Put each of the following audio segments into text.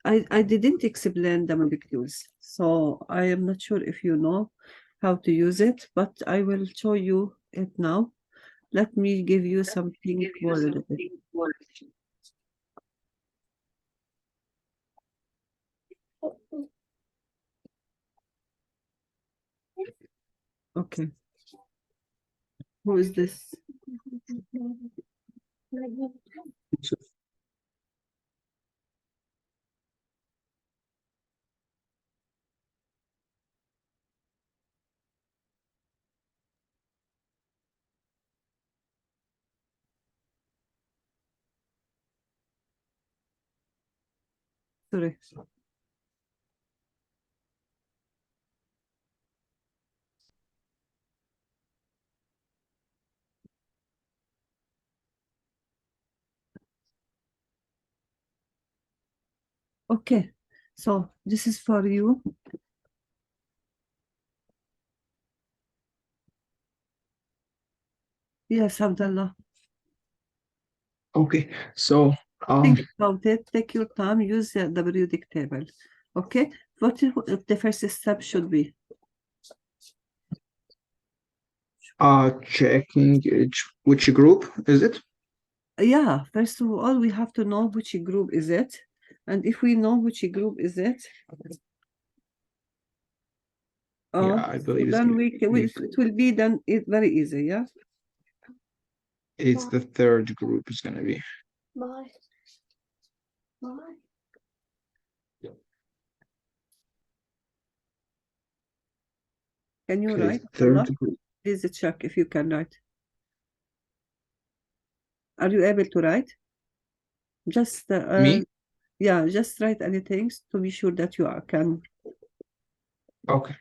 I didn't explain the molecules, so I am not sure if you know how to use it, but I will show you it now. Let me give you some pink word. Okay. Who is this? Sorry. Okay, so this is for you. Yes, Abdullah. Okay, so Think about it, take your time, use the periodic table. Okay, what the first step should be? checking which group is it? Yeah, first of all, we have to know which group is it. And if we know which group is it, Yeah, I believe it's then it it will be then very easy, yeah? it's the third group is gonna be. Can you Okay, write? third Allah? group. Please check if you can write. Are you able to write? Just Me? yeah, just write anything to be sure that you can. Okay,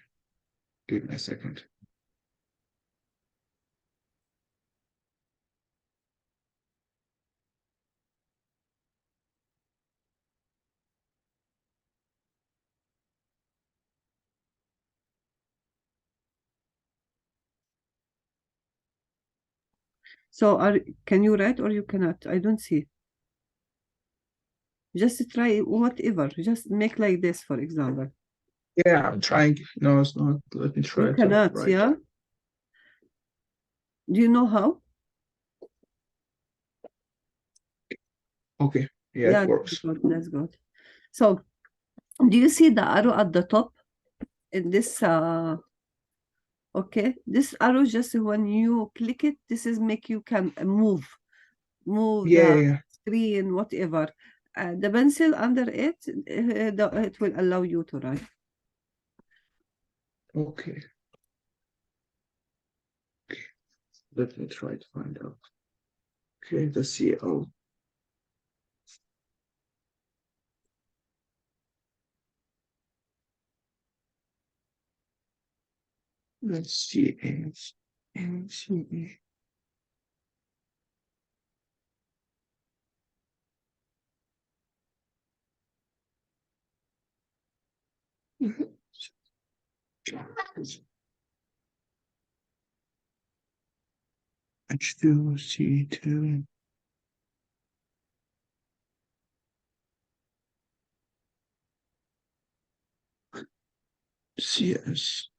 give me a second. So can you write or you cannot? I don't see. Just try whatever. Just make like this, for example. Yeah, I'm trying. No, it's not. Let me You try to cannot, write. yeah? Do you know how? Okay, yeah, Yeah, it that's works. good. That's good. So, do you see the arrow at the top in this? Okay, this arrow just when you click it, this is make you can move Yeah, the yeah. screen, whatever. The pencil under it, it will allow you to write. Okay. Let me try to find out. Okay, the CL. Let's see. NCE. H2, C2. CS.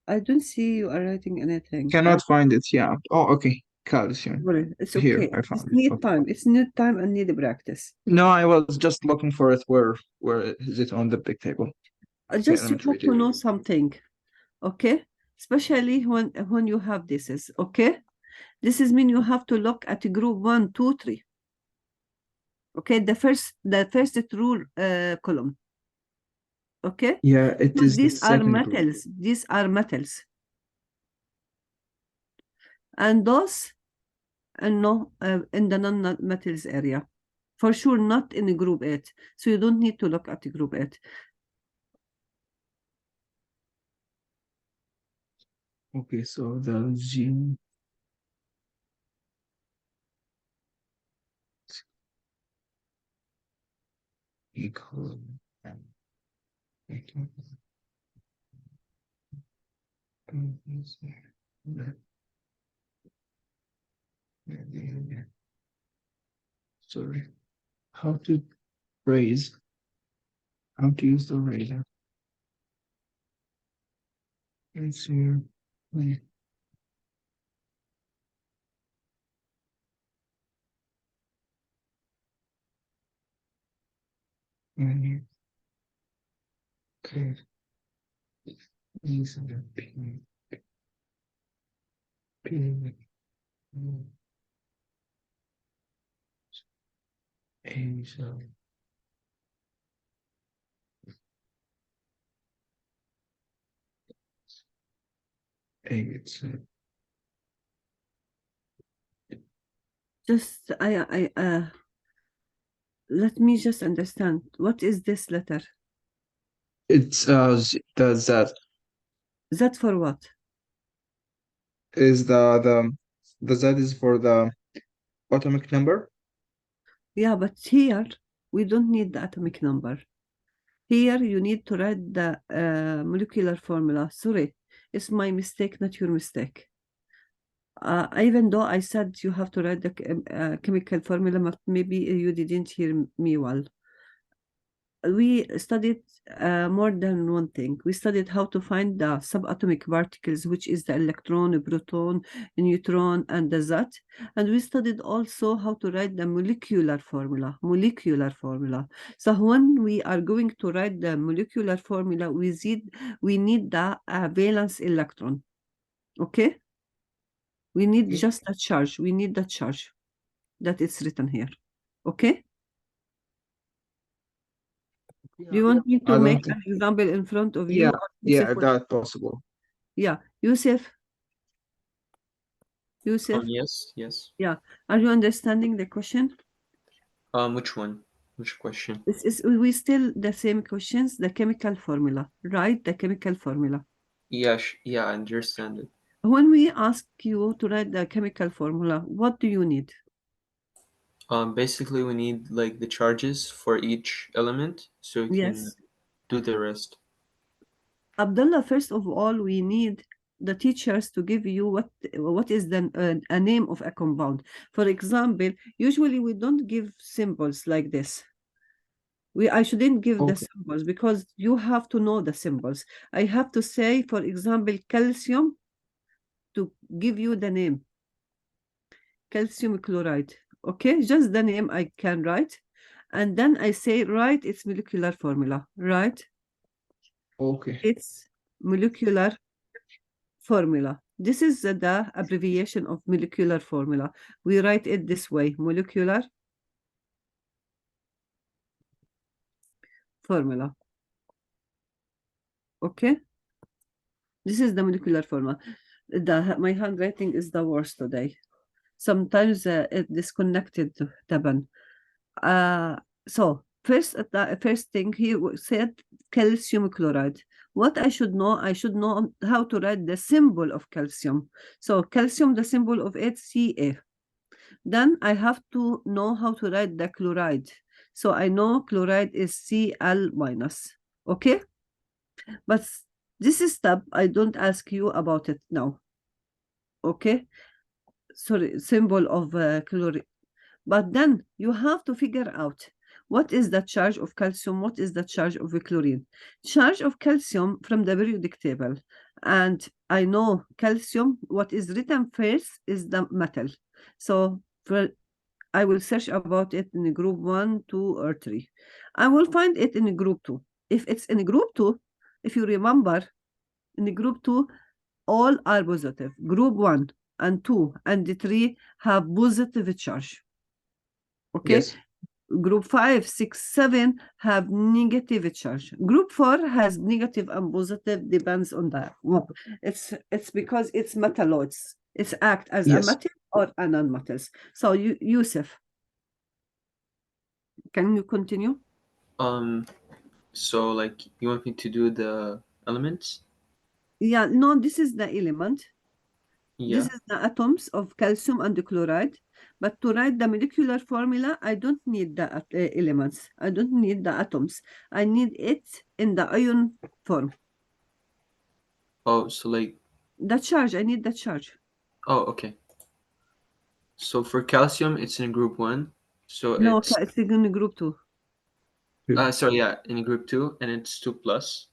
I don't see you are writing anything. Cannot find it. Yeah. Oh, okay. Calcium. Sorry, it's Here, okay. I It's found it. need Okay. time. It's need time and need practice. No, I was just looking for it. Where is it on the big table? Okay, Just let you me try have to to. know something, okay? Especially when you have this is okay. This is mean you have to look at group 1, 2, 3. Okay, the first rule column. Okay, Yeah, it because is the these are second group. metals. These are metals, and those and no in the non-metals area. For sure, not in group 8. So you don't need to look at group 8. Okay, so the G equal Sorry. How to raise. How to use the razor. It's here. Wait. Here. Okay. Use the P. P. A. So. A. It's Just let me just understand. What is this letter? it's the Z That for what? is the Z is for the atomic number. Yeah, but here we don't need the atomic number. Here you need to write the molecular formula. Sorry, it's my mistake, not your mistake. Even though I said you have to write the chemical formula, but maybe you didn't hear me well. We studied more than one thing. We studied how to find the subatomic particles, which is the electron, proton, neutron, and the Z. And we studied also how to write the molecular formula. So when we are going to write the molecular formula, we need the valence electron. Okay? We need just a charge. We need the charge that is written here. Okay? Do you want me to I don't make think. an example in front of you? Yeah, Or yeah, Yusuf that's possible. Yeah, Yusuf, Yes, yes. yeah. Are you understanding the question? Which one? Which question? We still the same questions, the chemical formula, right? The chemical formula. Yeah, yeah, I understand it. When we ask you to write the chemical formula, what do you need? Basically we need like the charges for each element so we can Yes. do the rest. Abdullah, first of all, we need the teachers to give you what is the a name of a compound. For example, usually we don't give symbols like this. I shouldn't give the Okay. symbols because you have to know the symbols. I have to say, for example, calcium to give you the name. Calcium chloride. Okay, just the name I can write. And then I say, write its molecular formula. Right? Okay. Its molecular formula. This is the abbreviation of molecular formula. We write it this way, molecular formula. Okay? This is the molecular formula. My handwriting is the worst today. Sometimes it disconnected taban. So first thing he said calcium chloride. What I should know how to write the symbol of calcium. So calcium, the symbol of it, Ca. Then I have to know how to write the chloride. So I know chloride is Cl minus. Okay? But this step, I don't ask you about it now. Okay? Sorry, symbol of chlorine. But then you have to figure out what is the charge of calcium, what is the charge of chlorine. Charge of calcium from the periodic table. And I know calcium, what is written first is the metal. So I will search about it in group 1, 2, or 3. I will find it in group 2. If it's in group 2, if you remember, in group 2, all are positive. Group 1 and 2 and 3 have positive charge. Okay? Yes. Group 5, 6, 7 have negative charge. Group 4 has negative and positive, depends on the it's because it's metalloids. It's act as a Yes. metal or a non-metals. So Yusuf, can you continue? So like you want me to do the elements? Yeah, no, this is the element. This Yeah. is the atoms of calcium and the chloride. But to write the molecular formula, I don't need the elements. I don't need the atoms. I need it in the ion form. Oh, so like The charge, I need the charge. okay. So for calcium it's in group 1. So No, it's it's in group 2. sorry, yeah, in group 2, and it's 2 plus.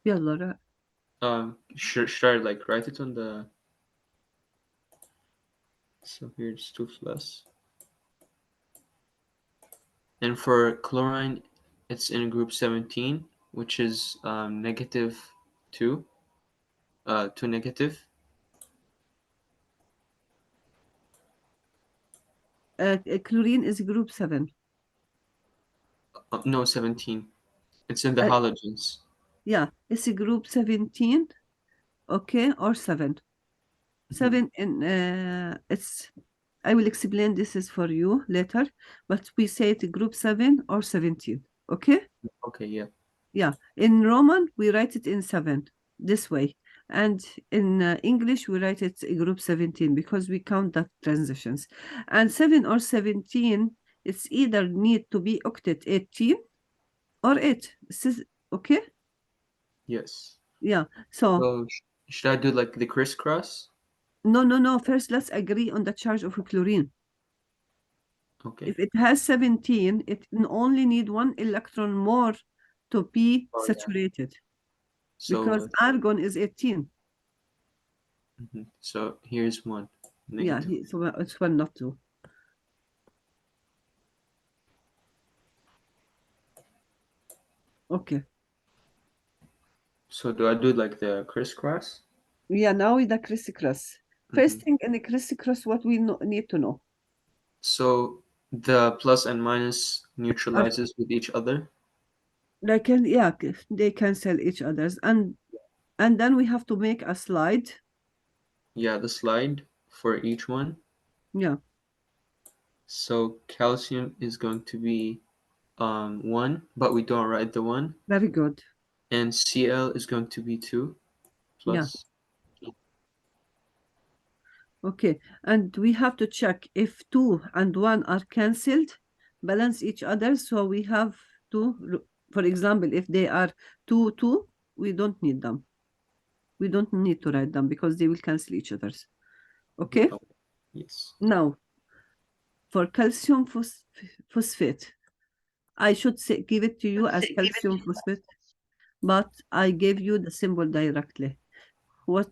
يلا Should I like write it on the? So here it's 2 plus. And for chlorine, it's in group 17, which is negative 2, 2 negative. chlorine is group 7. No, 17. It's in the Uh, halogens. Yeah, it's a group 17, okay, or 7. 7 in it's I will explain this is for you later, but we say it group 7 or 17, okay? Okay, yeah. Yeah, in Roman we write it in 7 this way, and in English we write it group 17 because we count the transitions. And 7 or 17, it's either need to be octet 18 or 8. This is okay? Yes. Yeah. So So should I do like the crisscross? no. First, let's agree on the charge of chlorine. Okay. If it has 17, it only need 1 electron more to be Oh, yeah. saturated, because So argon is 18. so here's 1 Yeah, negative. so it's 1, not 2. Okay. So do I do like the crisscross? Yeah, now with the crisscross. First thing in the crisscross, what we need to know. So the plus and minus Are, neutralizes with each other. they can, yeah, they cancel each other's, and then we have to make a slide. Yeah, the slide for each one. Yeah, So calcium is going to be 1, but we don't write the 1. very good. And Cl is going to be 2 Yeah, plus. okay. And we have to check if 2 and 1 are cancelled, balance each other. So we have to, for example, if they are 2, 2, we don't need them. We don't need to write them because they will cancel each other's. Okay? Oh, yes. Now, for calcium phosphate, I should say, give it to you as calcium phosphate, but I gave you the symbol directly. What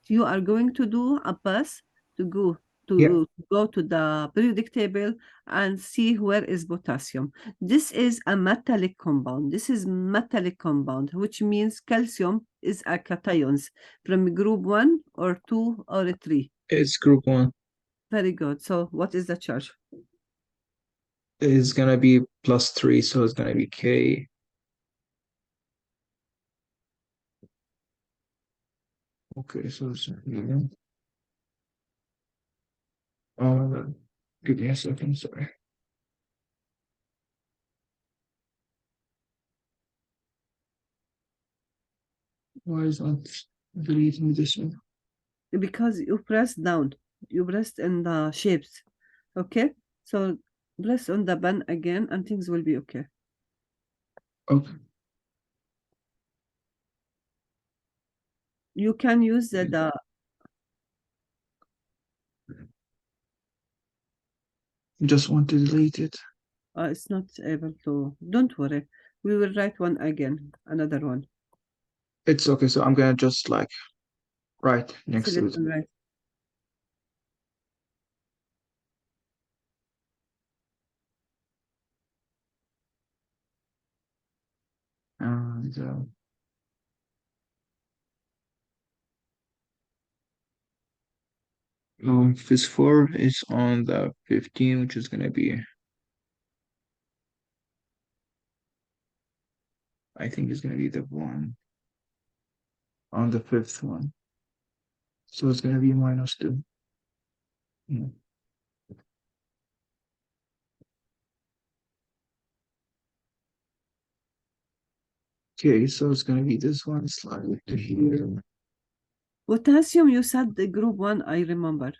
you are going to do, Abbas, to go Yeah. to the periodic table and see where is potassium. This is a metallic compound. This is metallic compound, which means calcium is a cations from group 1 or 2 or 3. It's group 1. Very good. So what is the charge? It's gonna be +3, so it's gonna be K. Okay, so it's give me a second, sorry. Why is not deleting this one? Because you press down. You pressed in the shapes. Okay? So press on the button again and things will be okay. Okay. You can use the Just want to delete it. it's not able to. Don't worry. We will write one again, another one. It's okay, so I'm gonna just like write next to Select it. and write. And phosphor is on the 15, which is gonna be, I think it's gonna be the 1 on the 5th one. So it's gonna be -2. Yeah. Okay, so it's gonna be this one slide to here. Potassium, you said the group 1, I remember.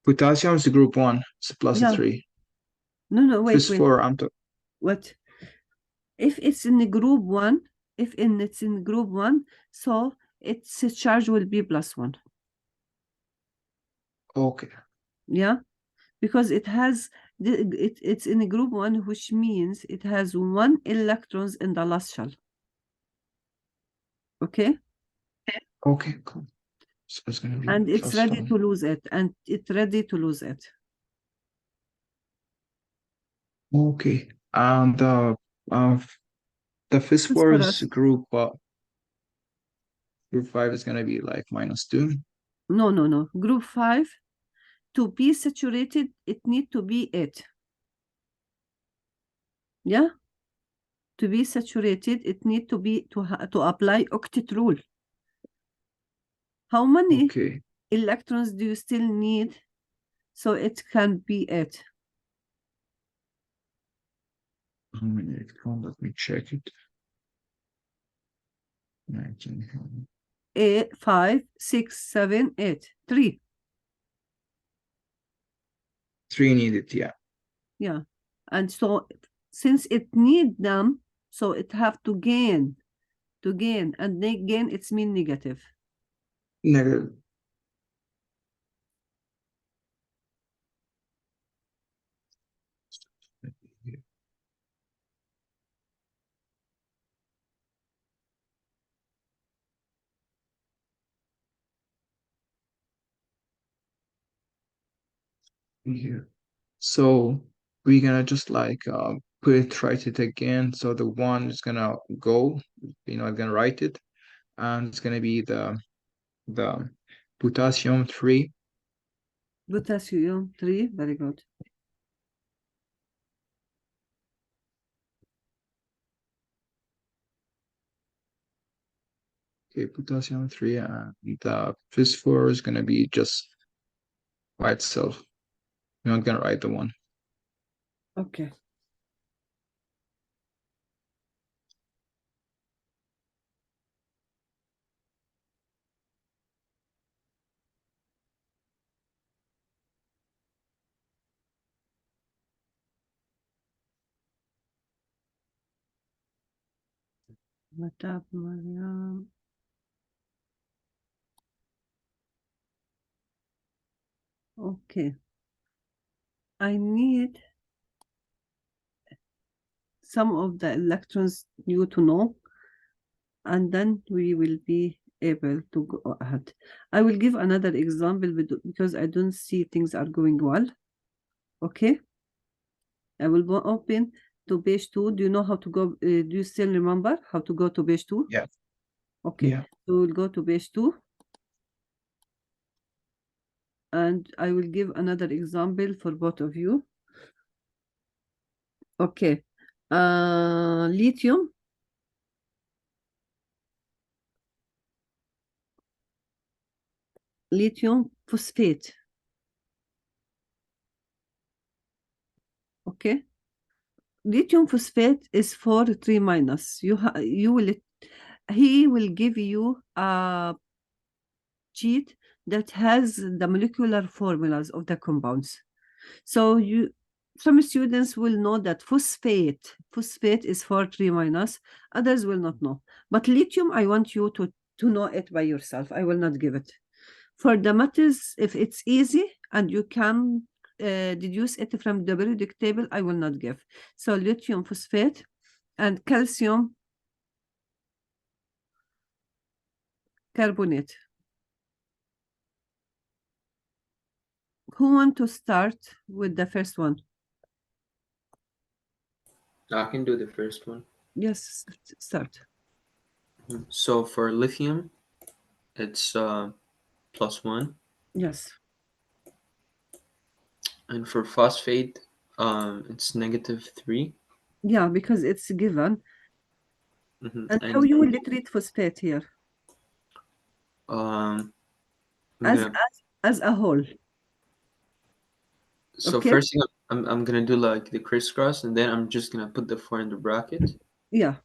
Potassium is the group 1. It's Yeah. +3. No, wait. Phosphor, I'm talking. What? If it's in the group 1, it's in group 1, so its charge will be +1. Okay. Yeah, because it has it's in a group 1, which means it has 1 electrons in the last shell. Okay, Okay, cool. So it's gonna be and it's plus ready 1. to lose it, and it's ready to lose it. Okay. And the phosphorus Phosphorus. group 5 is gonna be like -2. No. Group 5, to be saturated, it need to be 8. Yeah, to be saturated, it need to be to apply octet rule. How many Okay. electrons do you still need so it can be 8? How many electrons? Let me check it. 19. 8, 5, 6, 7, 8. 3. 3 needed, yeah. Yeah. And so since it need them, so it have to gain, and they gain, it's mean negative. Negative. Here. So we're gonna just like write it again. So the 1 is gonna go, I'm gonna write it, and it's gonna be the potassium 3. Potassium 3, very good. Okay, potassium 3, and the phosphor is gonna be just by itself. You're not gonna write the 1. Okay. Matab Mariam. Okay. I need some of the electrons you to know, and then we will be able to go ahead. I will give another example because I don't see things are going well. Okay. I will go open to page 2. Do you know how to go? Do you still remember how to go to page 2? Yeah. Okay. Yeah. So we'll go to page 2. And I will give another example for both of you. Okay. Lithium. Lithium phosphate. Okay. Lithium phosphate is 4 3 minus. He will give you a sheet that has the molecular formulas of the compounds. So some students will know that phosphate is 4 3 minus. Others will not know. But lithium, I want you to know it by yourself. I will not give it. For the metals, if it's easy and you can deduce it from the periodic table, I will not give. So lithium phosphate and calcium carbonate. Who want to start with the first one? I can do the first one. Yes, start. So for lithium, it's +1. Yes. And for phosphate, it's -3. Yeah, because it's given. And how And you will treat phosphate here? I'm As gonna as a whole. so Okay? first thing I'm gonna do like the crisscross, and then I'm just gonna put the 4 in the bracket. Yeah.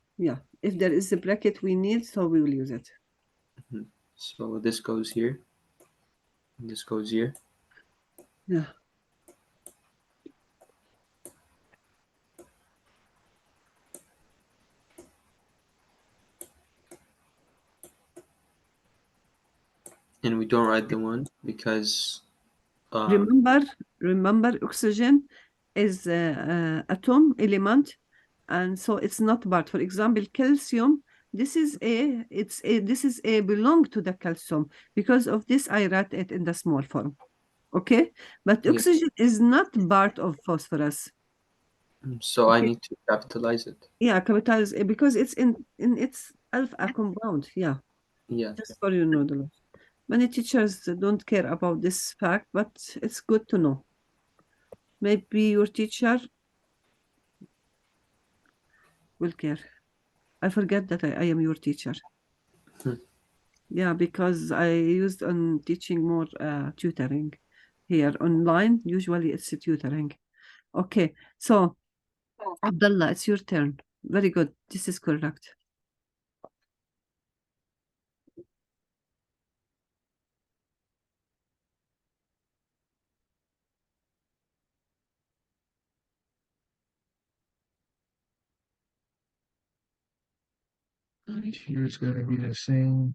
If there is a bracket we need, so we will use it. So this goes here, and this goes here. Yeah. And we don't write the 1 because Remember, oxygen is atom element, and so it's not part. For example, calcium. This is a. It's a. This is a belong to the calcium. Because of this, I write it in the small form. Okay, but Yes. oxygen is not part of phosphorus. So I Okay. need to capitalize it. Yeah, capitalize it because it's in its alpha compound. Yeah, Yeah. just for your knowledge. Many teachers don't care about this fact, but it's good to know. Maybe your teacher will care. I forget that I am your teacher. Hmm. Yeah, because I used on teaching more tutoring here online. Usually it's a tutoring. Okay, so Abdullah, it's your turn. Very good. This is correct. And here's gonna be the same.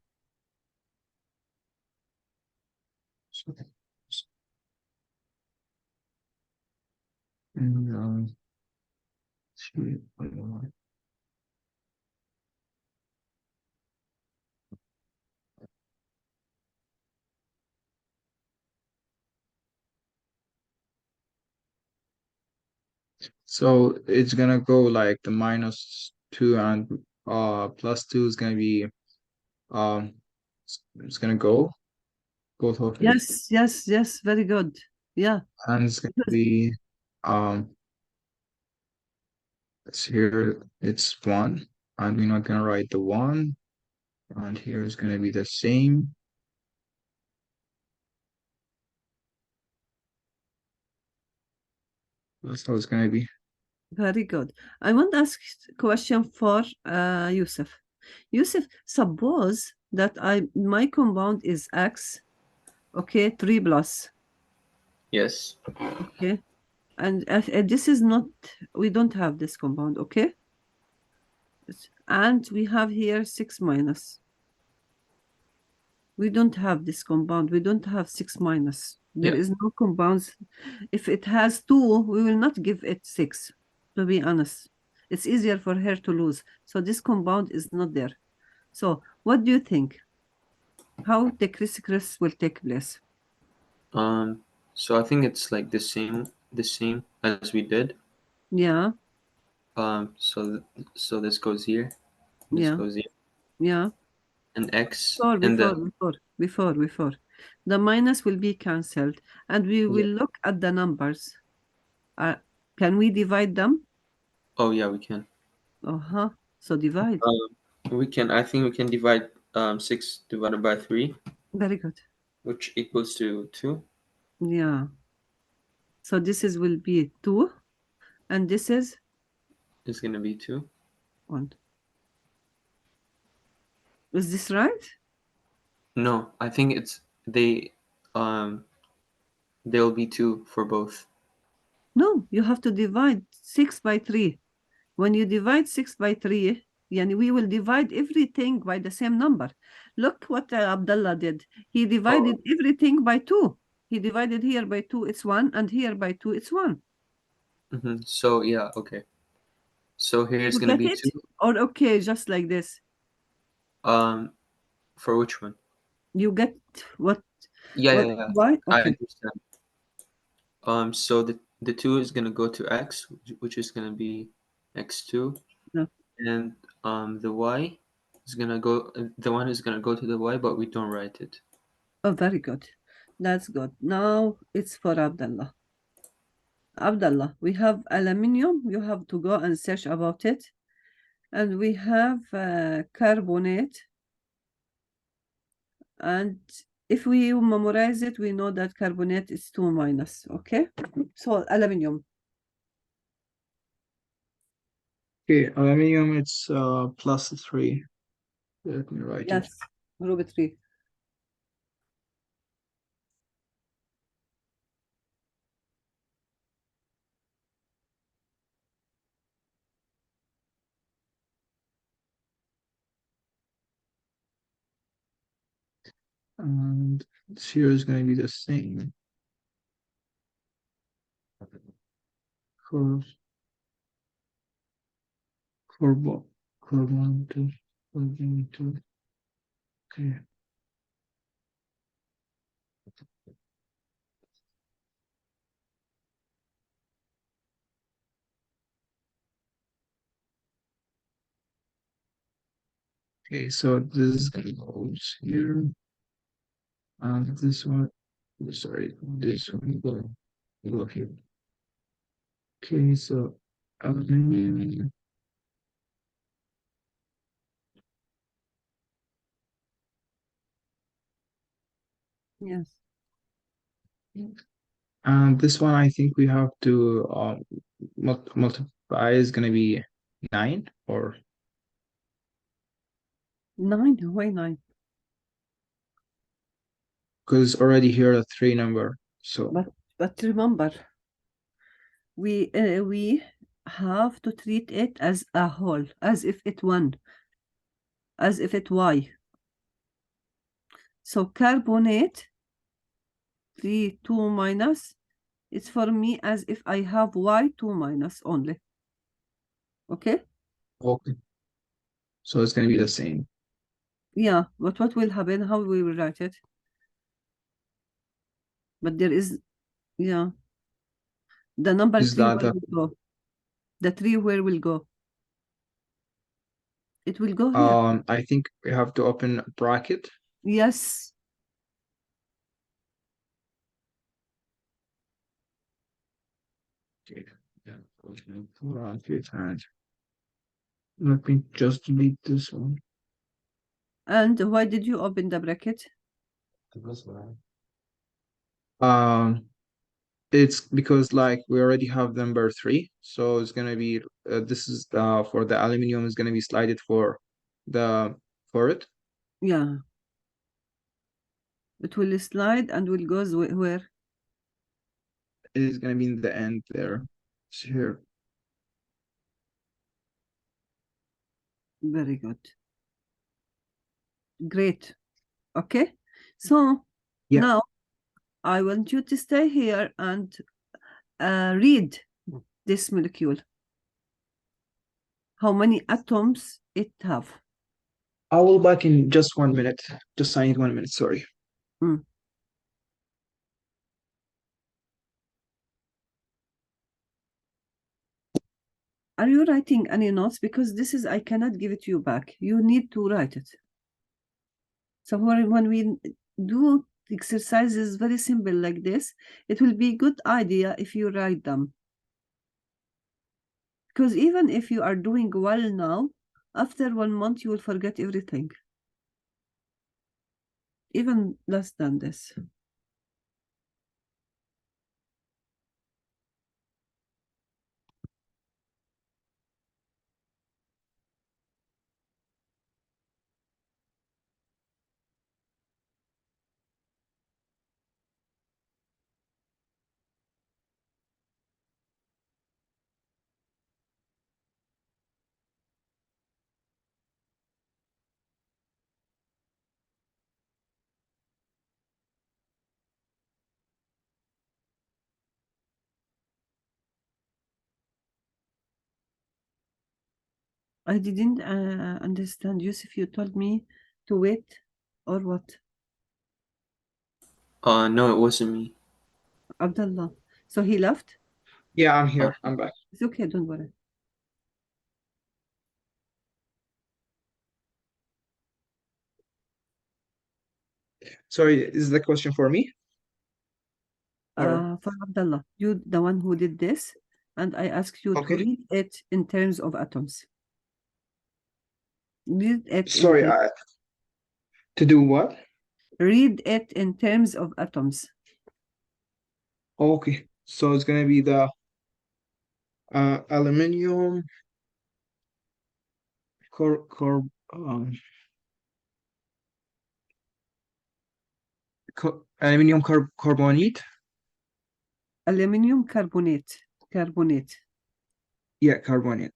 So, and see, so it's gonna go like the -2 and +2 is gonna be um it's gonna go both of it, Yes. Very good. Yeah. and it's gonna be um it's here it's 1, and we're not gonna write the 1, and here is gonna be the same. That's how it's gonna be. Very good. I want to ask a question for Yusuf. Yusuf, suppose that my compound is X, okay, 3 plus, Yes. okay, and this is not, we don't have this compound, okay, and we have here 6 minus. We don't have this compound. We don't have 6 minus. There Yeah. is no compounds. If it has 2, we will not give it 6, to be honest. It's easier for her to lose. So this compound is not there. So what do you think? How the criss-cross will take place? So I think it's like the same as we did. Yeah, So this goes here, this yeah, goes here, yeah. and X Before, and before, the before, before, before. The minus will be cancelled, and we yeah. will look at the numbers. Uh, can we divide them? Oh yeah, we can. Uh-huh. So divide. We can. I think we can divide 6 divided by 3, Very good. which equals to 2. Yeah. So this is will be 2, and this is Is gonna be 2. 1. Is this right? No, I think it's um they'll be 2 for both. No, you have to divide 6 by 3. When you divide 6 by 3, yani we will divide everything by the same number. Look what Abdullah did. He divided Oh. everything by 2. He divided here by 2, it's 1, and here by 2, it's 1. So yeah, okay. So here's You gonna get be it? 2. Or okay, just like this. Um, for which one? You get what, Yeah, yeah, yeah. why? I Okay. understand. So the 2 is gonna go to X, which is gonna be X2, No. and the Y is gonna go. The 1 is gonna go to the Y, but we don't write it. Oh, very good. That's good. Now it's for Abdullah. Abdullah, we have aluminium. You have to go and search about it. And we have carbonate. And if we memorize it, we know that carbonate is 2 minus. Okay? So aluminium. Okay, aluminum it's +3. Let me write it. Yes. Group 3. And here is gonna be the same. cor corbo carbon two, carbon two. Okay. Okay, so this goes here. And this one, sorry, this one go here. Okay, so aluminum. Yes. And this one, I think we have to multiply is gonna be 9 or 9? Why 9? because already here a 3 number. So But remember, we have to treat it as a whole, as if it one, as if it y. So carbonate 3 2 minus, it's for me as if I have y 2 minus only. Okay? okay. So it's gonna be the same. Yeah, but what will happen? How we will write it? But there is, yeah, the number Is 3 that where the will go? The 3 where will go? It will go here. I think we have to open a bracket. Yes. Okay. Yeah. Bracket and let me just delete this one. And why did you open the bracket? Um, it's because like we already have number 3, so it's gonna be this is for the aluminum is gonna be slided the for it. Yeah. It will slide and will go where? It is gonna be in the end there. It's here. Very good. Great. Okay. So Yeah. now I want you to stay here and read this molecule. How many atoms it have? I will back in just 1 minute. Just I need 1 minute. Sorry. Mm. Are you writing any notes? Because this is, I cannot give it to you back. You need to write it. So when we do exercises very simple like this, it will be a good idea if you write them. Because even if you are doing well now, after 1 month, you will forget everything. Even less than this. I didn't understand, Yusuf. You told me to wait or what? No, it wasn't me. Abdullah. So he left? Yeah, I'm here. I'm back. It's okay, don't worry. Sorry, is the question for me? Or For Abdullah, you the one who did this, and I asked you to okay. read it in terms of atoms. Read it in Sorry, to do what? read it in terms of atoms. Okay. So it's gonna be the aluminum cor cor aluminum carbonate. Aluminum carbonate. Carbonate. Yeah, carbonate.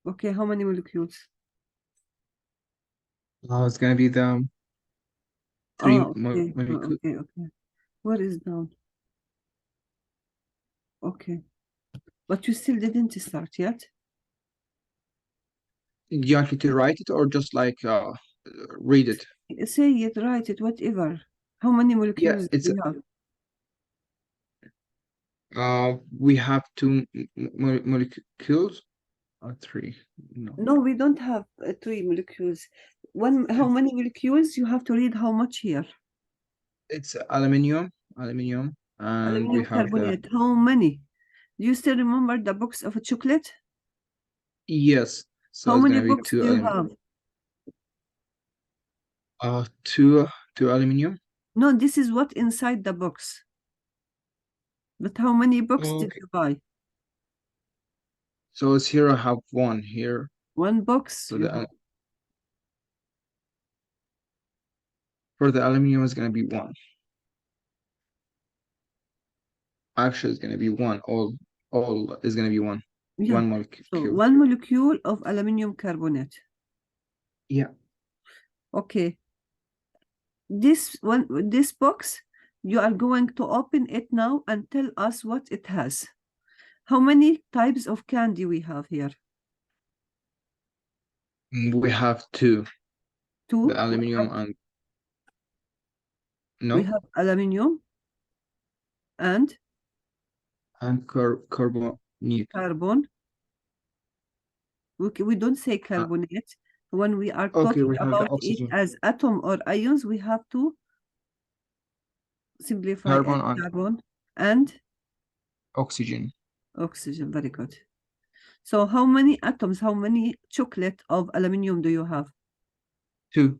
Okay, how many molecules? It's gonna be the three Oh, okay. molecule. Okay. Where is down? Okay. But you still didn't start yet? You want me to write it or just like read it? Say it, write it, whatever. How many Yeah, molecules do it's you have? we have two molecules or three. No, No, we don't have 3 molecules. How many molecules? You have to read how much here. it's aluminium, and we Aluminum have the carbonate. How many? Do you still remember the box of a chocolate? yes. So How it's many gonna be books do you have? two aluminium. No, this is what inside the box. But how many books did Okay. you buy? So it's here. I have one here One box. for You the have. for the aluminium is gonna be one. Actually, it's gonna be one. All is gonna be one. Yeah. One So molecule. 1 molecule of aluminum carbonate. Yeah. Okay. This box, you are going to open it now and tell us what it has. How many types of candy we have here? We have two. Two. The aluminium and We no have aluminum and carbonate. carbon. We don't say carbonate. When we are Okay, talking we have the about it oxygen, as atom or ions, we have to simplify as carbon and carbon and oxygen. oxygen. Very good. So how many atoms, how many chocolate of aluminum do you have? Two.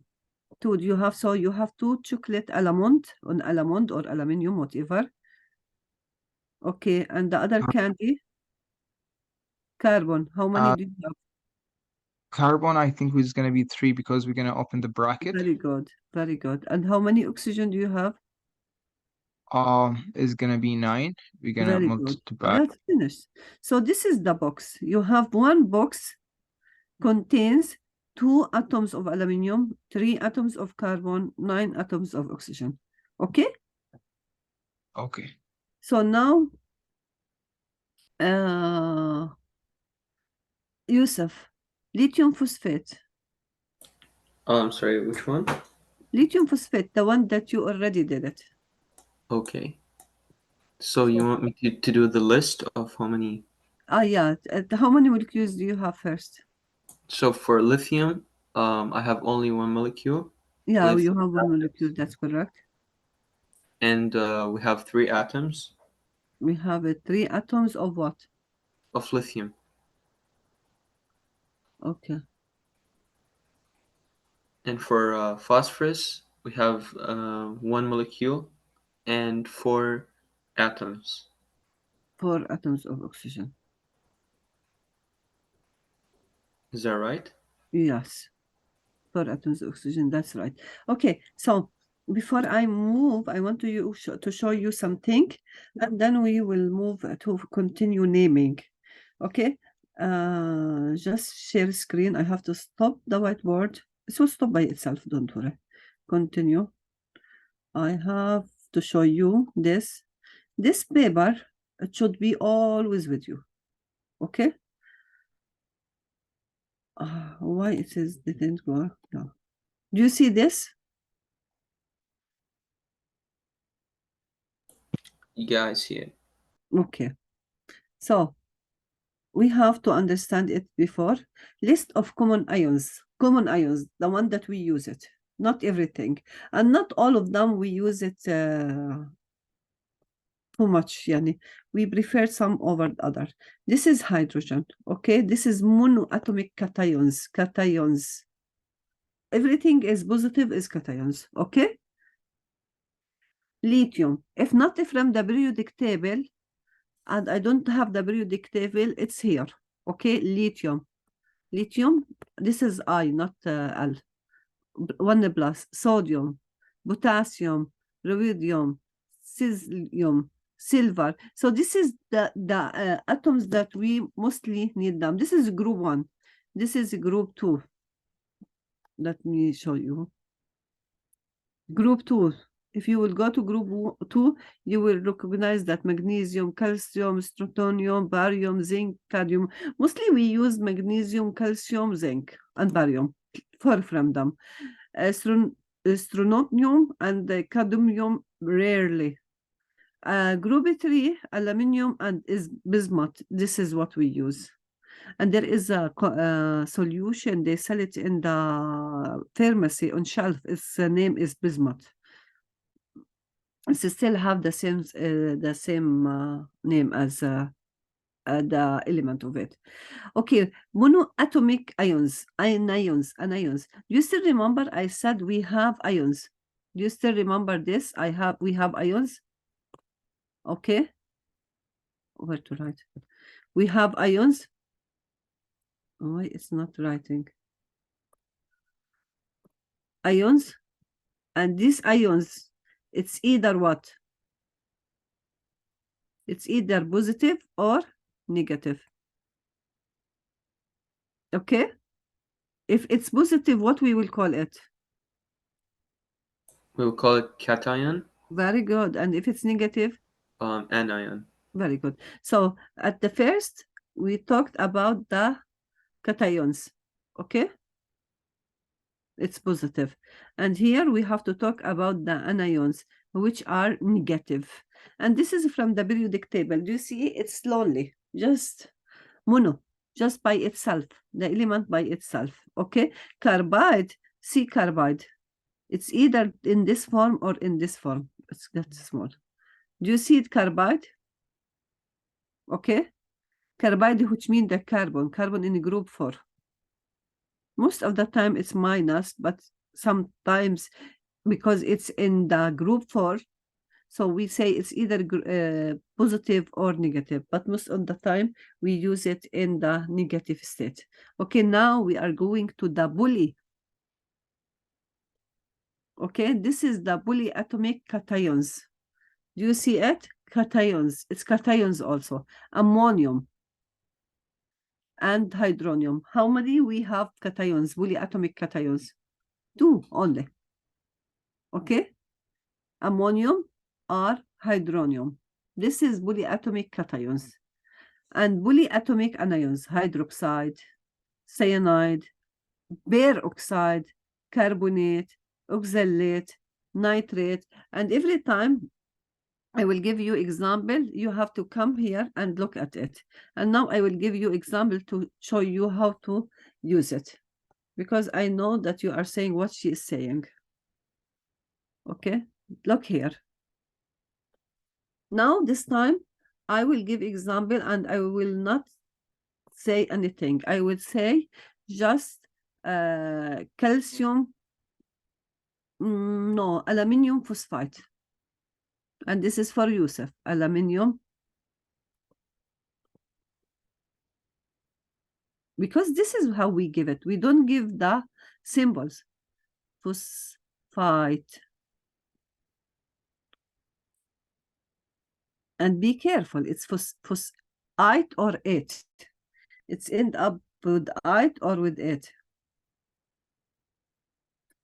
Two do you have? So you have 2 chocolate almond or aluminum, whatever. Okay, and the other candy, carbon. How many Uh, do you have? carbon, I think is gonna be three because we're gonna open the bracket. Very good, very good. And how many oxygen do you have? Is gonna be nine. We're gonna Very good. multiply. That's finished. So this is the box. You have one box contains 2 atoms of aluminum, 3 atoms of carbon, 9 atoms of oxygen. Okay? Okay. So now, uh, Yusuf, lithium phosphate. I'm sorry, which one? Lithium phosphate, the one that you already did it. Okay. So you want me to do the list of how many? Yeah. How many molecules do you have first? So for lithium, I have only one molecule. Yeah, with you have one molecule. That's correct. And we have 3 atoms We have 3 atoms of what? of lithium. Okay. And for phosphorus, we have 1 molecule and 4 atoms. 4 atoms of oxygen. Is that right? Yes. 4 atoms of oxygen. That's right. Okay. So before I move, I want to show you something, and then we will move to continue naming. Okay. Just share screen. I have to stop the whiteboard. It will stop by itself. Don't worry. Continue. I have to show you this. This paper, it should be always with you. Okay. Why it says didn't work? No. Do you see this? Yeah, I see it. Okay. So we have to understand it before. List of common ions. Common ions, the one that we use it. Not everything. And not all of them we use it too much. Yani. We prefer some over the other. This is hydrogen. Okay. This is monoatomic cations. Cations. Everything is positive is cations. Okay. Lithium. If not from the periodic table, and I don't have the periodic table, it's here. Okay, lithium. Lithium, this is I, not L. 1 plus. Sodium, potassium, rhodium, cesium, silver. So this is the atoms that we mostly need them. This is group 1. This is group 2. Let me show you. Group 2. If you will go to group 2, you will recognize that magnesium, calcium, strontium, barium, zinc, cadmium. Mostly we use magnesium, calcium, zinc, and barium. Far from them. Strontium and cadmium rarely. Group 3, aluminium and bismuth. This is what we use. And there is a solution. They sell it in the pharmacy on shelf. Its name is bismuth. It still have the same name as the element of it. Okay, monoatomic ions, anions. Do you still remember I said we have ions? Do you still remember this? We have ions. Okay. Where to write? We have ions. Oh, it's not writing. Ions. And these ions, it's either what? It's either positive or negative. Okay? If it's positive, what we will call it? We'll call it cation. Very good. And if it's negative? Anion. Very good. So at the first, we talked about the cations. Okay? It's positive. And here we have to talk about the anions, which are negative. And this is from the periodic table. Do you see? It's lonely. Just mono, just by itself, the element by itself. Okay? Carbide, see carbide. It's either in this form or in this form. It's got small. Do you see it, carbide? Okay? Carbide, which means the carbon in group 4. Most of the time it's minus, but sometimes because it's in the group 4, so we say it's either positive or negative, but most of the time we use it in the negative state. Okay, now we are going to the bully. Okay, this is the polyatomic cations. Do you see it? Cations. It's cations also. Ammonium and hydronium. How many we have cations, polyatomic cations? 2 only. Okay? Ammonium or hydronium. This is polyatomic cations. And polyatomic anions, hydroxide, cyanide, peroxide, carbonate, oxalate, nitrate, and every time I will give you example, you have to come here and look at it. And now I will give you example to show you how to use it, because I know that you are saying what she is saying. Okay, look here. Now this time I will give example and I will not say anything. I will say just calcium, no, aluminium phosphate. And this is for Yusuf, aluminium. Because this is how we give it. We don't give the symbols. Phosphate. And be careful, it's phosphite or it. It's end up with it or with it.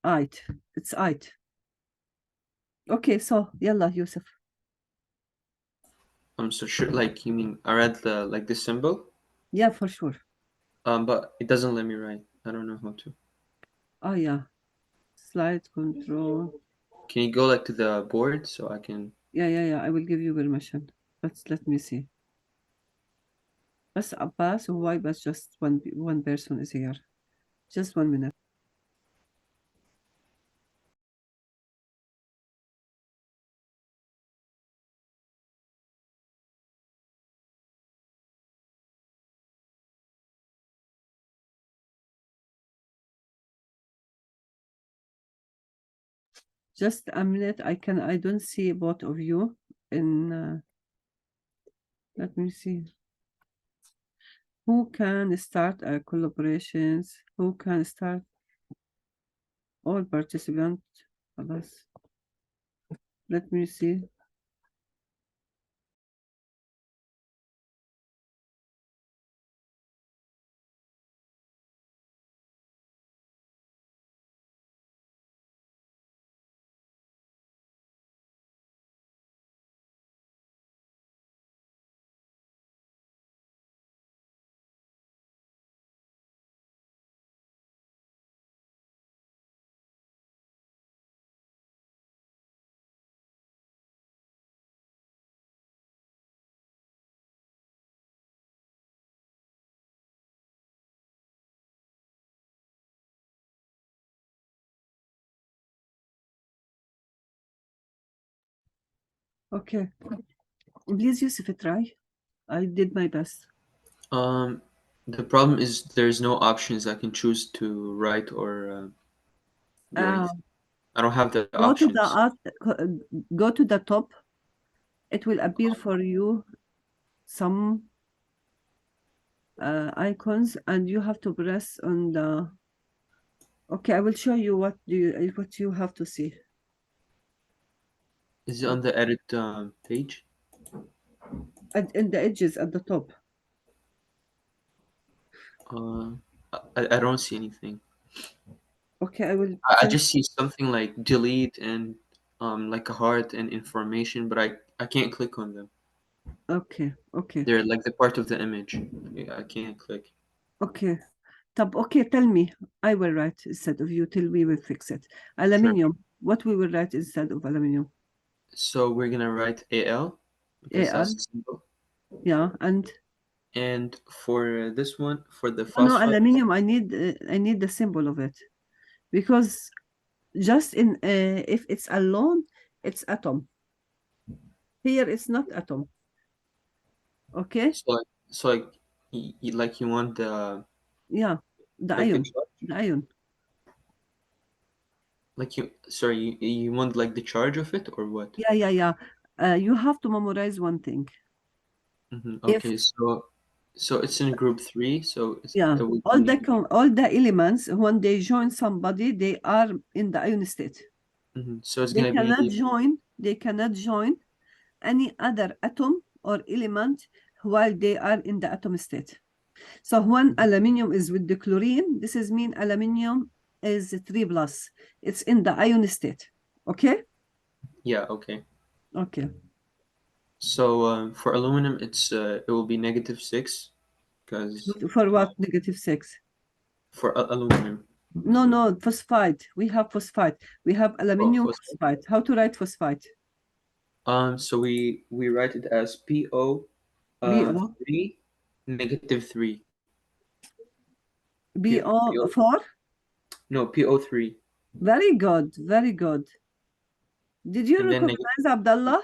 It. It's it. Okay, so yalla, Yusuf. So sure, like you mean I read the symbol? Yeah, for sure. But it doesn't let me write. I don't know how to. Oh yeah. Slide control. Can you go like to the board so I can? Yeah. I will give you permission. Let me see. بس Abbas why but just one person is here. Just 1 minute. Just a minute. I don't see both of you in let me see. Who can start collaborations? Who can start? All participants. Let me see. Okay. Please, Yusuf, try. I did my best. The problem is there's no options I can choose to write or do Uh, anything. I don't have the go to the options. go to the top. It will appear for you some icons, and you have to press on the. Okay, I will show you what you have to see. Is it on the edit page? In the edges at the top. Uh, I don't see anything. Okay, I will I send. just see something like delete and like a heart and information, but I can't click on them. Okay, okay, They're like the part of the image. I can't click. okay. Okay, tell me. I will write instead of you till we will fix it. Sure. Aluminium. What we will write instead of aluminium? So we're gonna write AL because AL. that's the symbol. Yeah, and And for this one, for the no, phosphide, aluminium. I need the symbol of it because just in if it's alone, it's atom. Here it's not atom. Okay. so like like you want the Yeah, the like the ion. charge, The ion. like you want like the charge of it or what? Yeah. You have to memorize one thing. If Okay, so it's in group 3, so yeah, it would be all the elements when they join somebody, they are in the ion state. so it's gonna be They cannot join any other atom or element while they are in the atom state. So when aluminium is with the chlorine, this is mean aluminium is 3 plus. It's in the ion state. Okay? yeah, okay. Okay. So for aluminum, it will be -6 because For what? -6. for aluminum. No, phosphide. We have phosphide. We have Oh, aluminium phosphide. phosphide. How to write phosphide? So we write it as PO BO 3 -3. PO BO4. no PO3 Very good. Very good. Did you and then recognize Abdullah?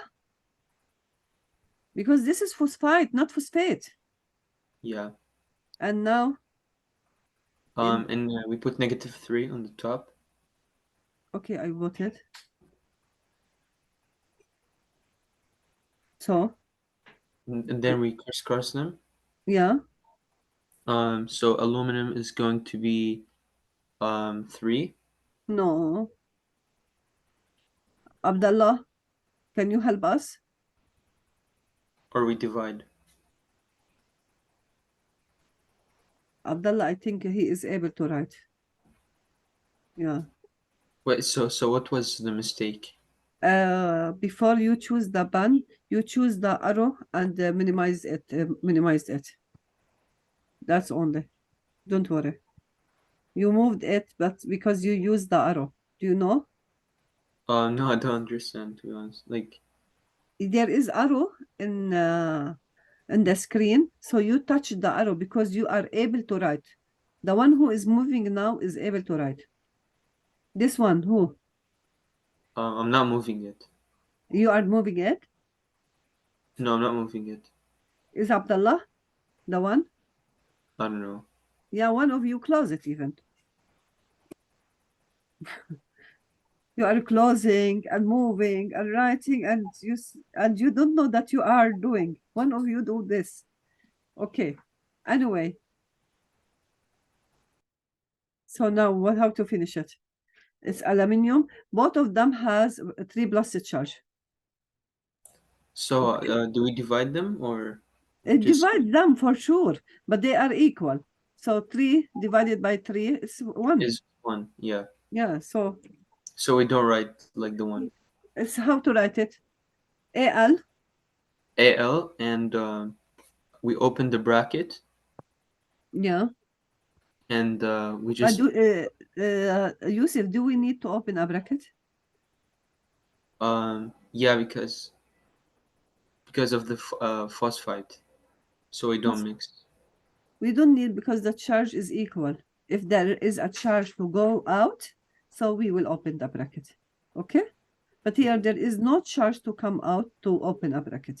Because this is phosphide, not phosphate. yeah. And now, And we put -3 on the top. okay, I voted. So, And then we crisscross them. yeah, So aluminum is going to be 3, no. Abdullah, can you help us? or we divide. Abdullah, I think he is able to write. Yeah. Wait, so what was the mistake? Before you choose the button, you choose the arrow and minimize it. Minimize it. That's only. Don't worry. You moved it, but because you used the arrow. Do you know? No, I don't understand, to be honest. Like, There is arrow in the screen, so you touch the arrow because you are able to write. The one who is moving now is able to write. This one, who? I'm not moving it. You are moving it? No, I'm not moving it. Is Abdullah the one? I don't know. Yeah, one of you close it even. You are closing and moving and writing, and you don't know that you are doing. One of you do this. Okay. Anyway. So now what? How to finish it? It's aluminium. Both of them has a 3 plus charge. So, Okay. do we divide them or It just divides them for sure, but they are equal. So 3 divided by 3 is 1. is 1? Yeah. Yeah, so So we don't write like the 1. it's how to write it. AL. AL, and we open the bracket, Yeah. and we But just Yusuf, do we need to open a bracket? yeah, because of the phosphide, so we don't mix. We don't need because the charge is equal. If there is a charge to go out, so we will open the bracket. Okay? But here there is no charge to come out to open a bracket.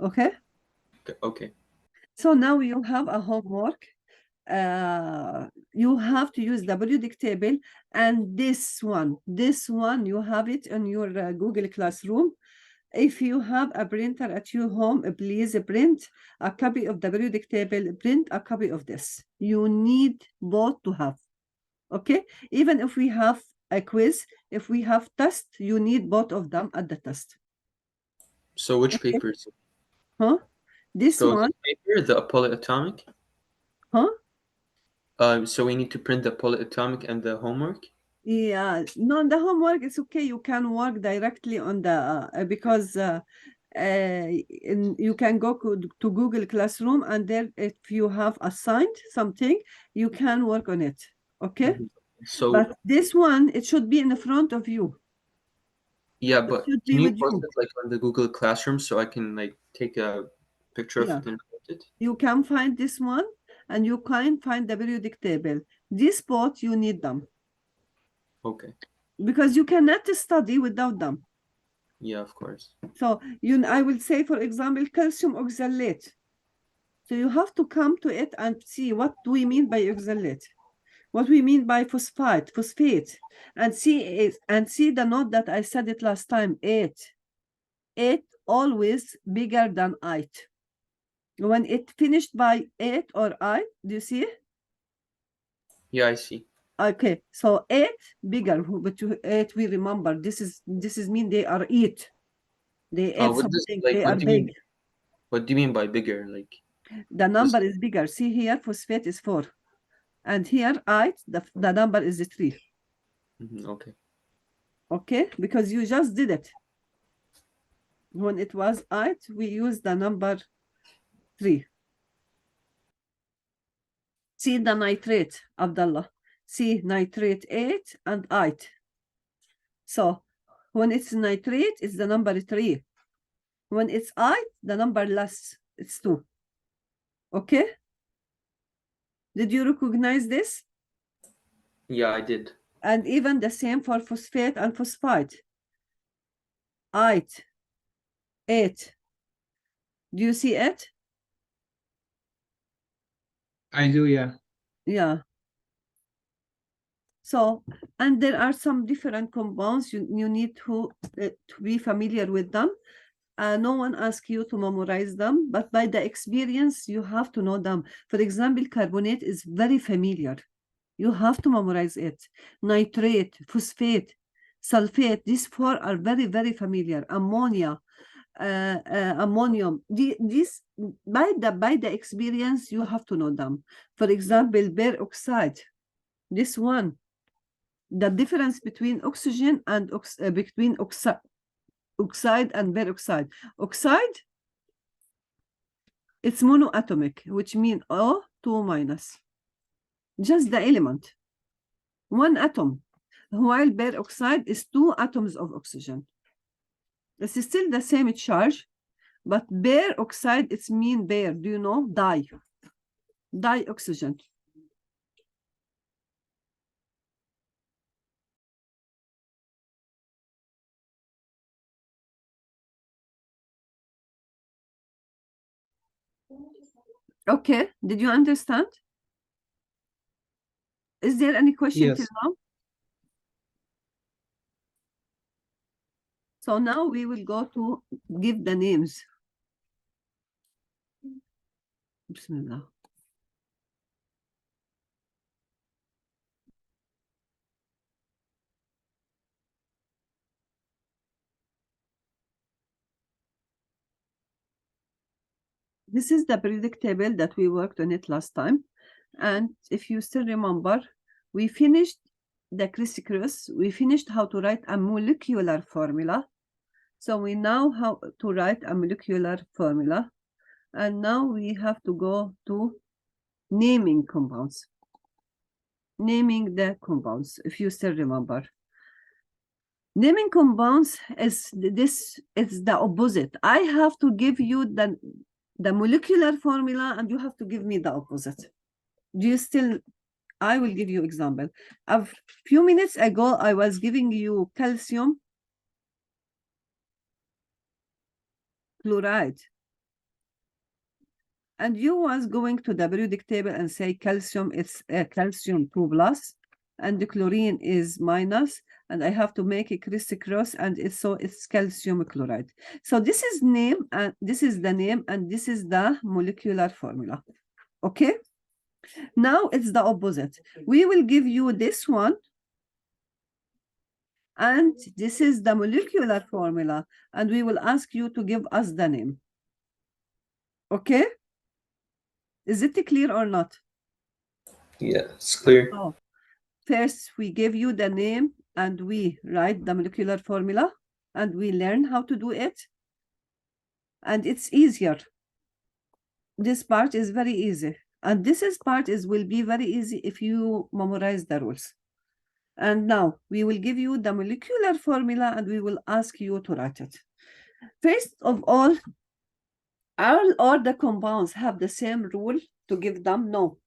Okay? Okay. So now you have a homework. You have to use WDIC table, and this one you have it in your Google Classroom. If you have a printer at your home, please print a copy of WDIC table, print a copy of this. You need both to have. Okay? Even if we have a quiz, if we have test, you need both of them at the test. So which Okay. papers? Huh? This So one, this paper, the polyatomic? huh? So we need to print the polyatomic and the homework? Yeah, no, the homework is okay. You can work directly on the because you can go to Google Classroom, and there, if you have assigned something, you can work on it. Okay. Mhm. So But this one, it should be in the front of you. yeah, It but should can be you with post you. it like on the Google Classroom so I can like take a picture Yeah. of it and print it? You can find this one, and you can find the periodic table. This both you need them Okay. because you cannot study without them. Yeah, of course. So I will say, for example, calcium oxalate. So you have to come to it and see what do we mean by oxalate, what we mean by phosphate, and see the note that I said it last time. 8 always bigger than 8. When it finished by 8 or 8, do you see? Yeah, I see. Okay, so 8 bigger, but 8 we remember this is mean they are eat. They ate What does something, like they what are do you mean? big. What do you mean by bigger? Like The number is bigger. See here, phosphate is 4. And here, 8, the number is 3. okay. Okay, because you just did it. When it was 8, we used the number 3. See the nitrate, Abdullah. See nitrate 8 and 8. So when it's nitrate, it's the number 3. When it's 8, the number less, it's 2. Okay? Did you recognize this? Yeah, I did. And even the same for phosphate and phosphite. 8. Do you see it? I do, yeah. Yeah. So, and there are some different compounds. You need to be familiar with them. No one asks you to memorize them, but by the experience, you have to know them. For example, carbonate is very familiar. You have to memorize it. Nitrate, phosphate, sulfate, these 4 are very, very familiar. Ammonia, ammonium. This by the experience, you have to know them. For example, peroxide. This one, the difference between oxygen and between oxide and peroxide. Oxide, it's monoatomic, which means O2 minus. Just the element, 1 atom. While peroxide is 2 atoms of oxygen. It's still the same charge, but peroxide, it's mean pair. Do you know? Dioxygen. Okay, did you understand? Is there any question Yes. till now? So now we will go to give the names. Bismillah. This is the periodic table that we worked on it last time. And if you still remember, we finished the criss-cross. We finished how to write a molecular formula. So we know how to write a molecular formula. And now we have to go to naming compounds. Naming the compounds, if you still remember. Naming compounds is the opposite. I have to give you the molecular formula, and you have to give me the opposite. Do you still? I will give you example. A few minutes ago, I was giving you calcium chloride. And you was going to the periodic table and say calcium, it's calcium 2 plus, and the chlorine is minus, and I have to make a crisscross, and it's calcium chloride. So this is name, and this is the name, and this is the molecular formula. Okay? Now it's the opposite. We will give you this one, and this is the molecular formula, and we will ask you to give us the name. Okay? Is it clear or not? Yeah, it's clear. Oh, first, we give you the name and we write the molecular formula and we learn how to do it. And it's easier. This part is very easy. And will be very easy if you memorize the rules. And now we will give you the molecular formula and we will ask you to write it. First of all the compounds have the same rule to give them? No.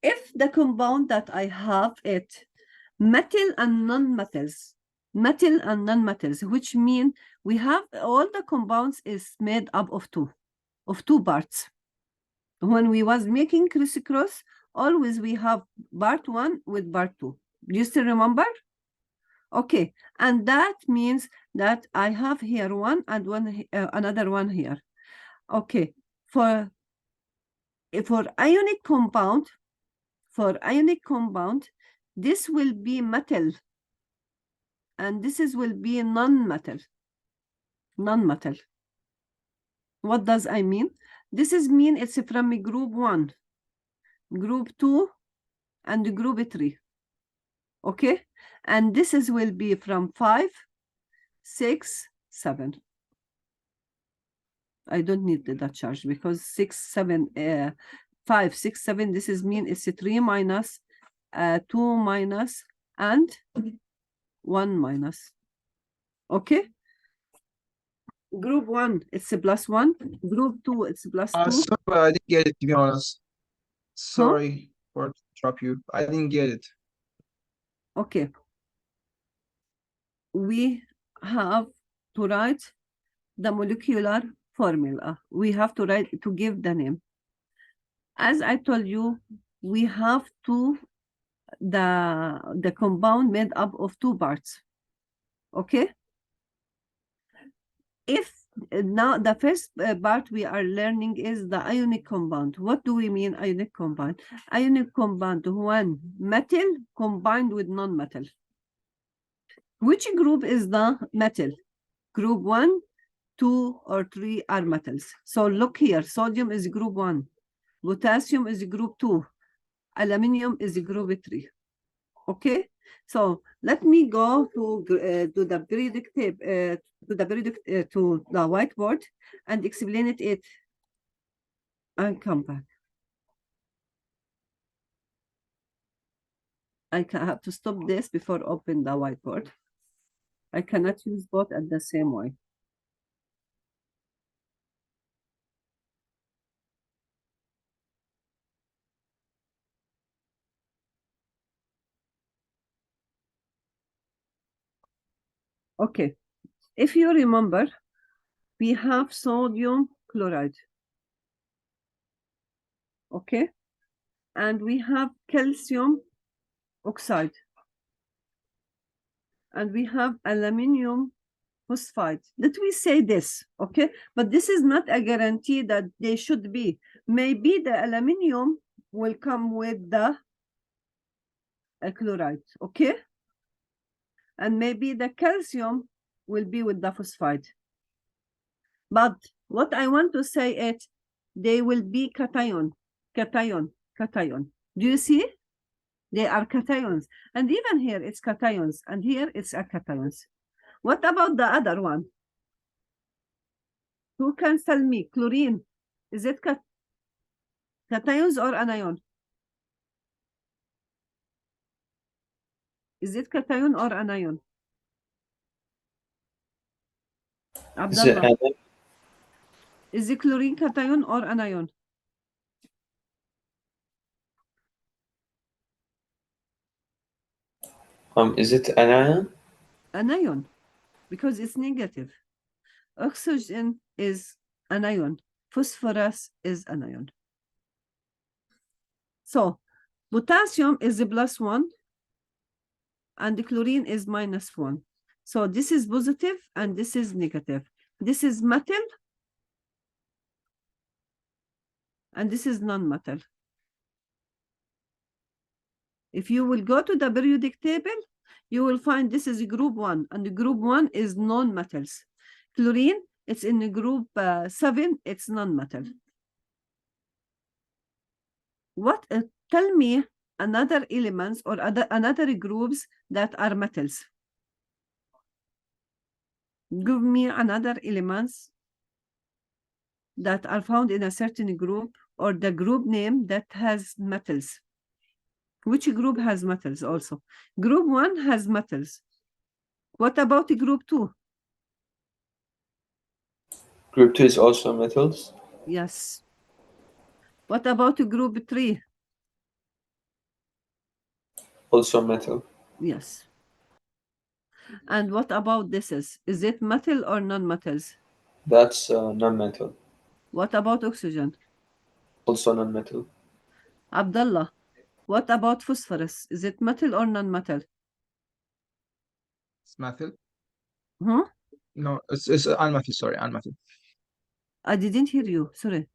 If the compound that I have it, metal and non-metals, which mean we have all the compounds is made up of two parts. When we was making crisscross, always we have part 1 with part 2. Do you still remember? Okay, and that means that I have here one and one another one here. Okay, for ionic compound, this will be metal, and this will be non-metal. What does I mean? This mean it's from group 1, group 2, and group 3. Okay, and this will be from 5, 6, 7. I don't need the charge because 6, 7, 5, 6, 7. This mean it's 3 minus, 2 minus, and 1 minus. Okay. Group 1, it's a +1. Group 2, it's +2. Sorry, I didn't get it, to be honest. Sorry for interrupt you. I didn't get it. Okay. We have to write the molecular formula. We have to give the name. As I told you, we have the compound made up of 2 parts. Okay. If now the first part we are learning is the ionic compound. What do we mean ionic compound? Ionic compound, when metal combined with non-metal. Which group is the metal? Group 1, 2, or 3 are metals. So look here, sodium is group 1, potassium is group 2, aluminium is group 3. Okay, so let me go to the periodic table, to the whiteboard and explain it and come back. I have to stop this before open the whiteboard. I cannot use both at the same way. Okay, if you remember, we have sodium chloride. Okay, and we have calcium oxide, and we have aluminium phosphide. Let me say this, okay? But this is not a guarantee that they should be. Maybe the aluminium will come with the chloride, okay? And maybe the calcium will be with the phosphide. But what I want to say is they will be cation. Do you see? They are cations. And even here it's cations, and here it's a cations. What about the other one? Who can tell me? Chlorine, is it cations or anion? Is it cation or anion? Abdullah, is it chlorine cation or anion? Is it anion? Anion, because it's negative. Oxygen is anion. Phosphorus is anion. So potassium is a +1 and the chlorine is -1. So this is positive and this is negative. This is metal and this is non-metal. If you will go to the periodic table, you will find this is group 1 and the group 1 is non-metals. Chlorine, it's in the group 7, it's non-metal. What tell me another elements or another groups that are metals. Give me another elements that are found in a certain group or the group name that has metals. Which group has metals also? Group 1 has metals. What about group 2? Group 2 is also metals. Yes. What about group 3? Also metal. Yes. And what about this is it metal or non-metals? That's non-metal. What about oxygen? Also non-metal. Abdullah, what about phosphorus? Is it metal or non-metal? It's metal. Huh? No, it's unmetal. Sorry, unmetal. I didn't hear you. Sorry.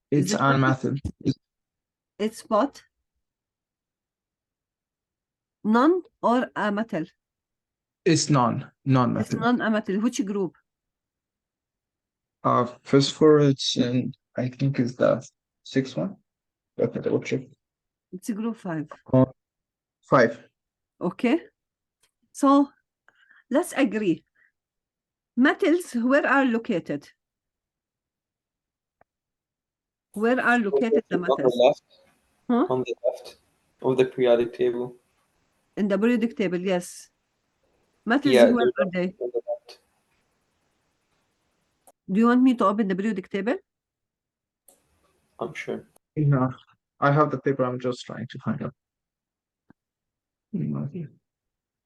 It's it unmetal. It's what? Non or a metal? It's It's non-metal. non-a-metal. Which group? Phosphorus, and I think is the 6th one. Okay, double check. It's group 5. 5. Okay. So let's agree. Metals, where are located? Where are located the On the metals? left. Huh? On the left of the periodic table. In the periodic table, yes. Metals, Yeah, where they're are they? on the left. Do you want me to open the periodic table? I'm sure. No, I have the paper. I'm just trying to find out.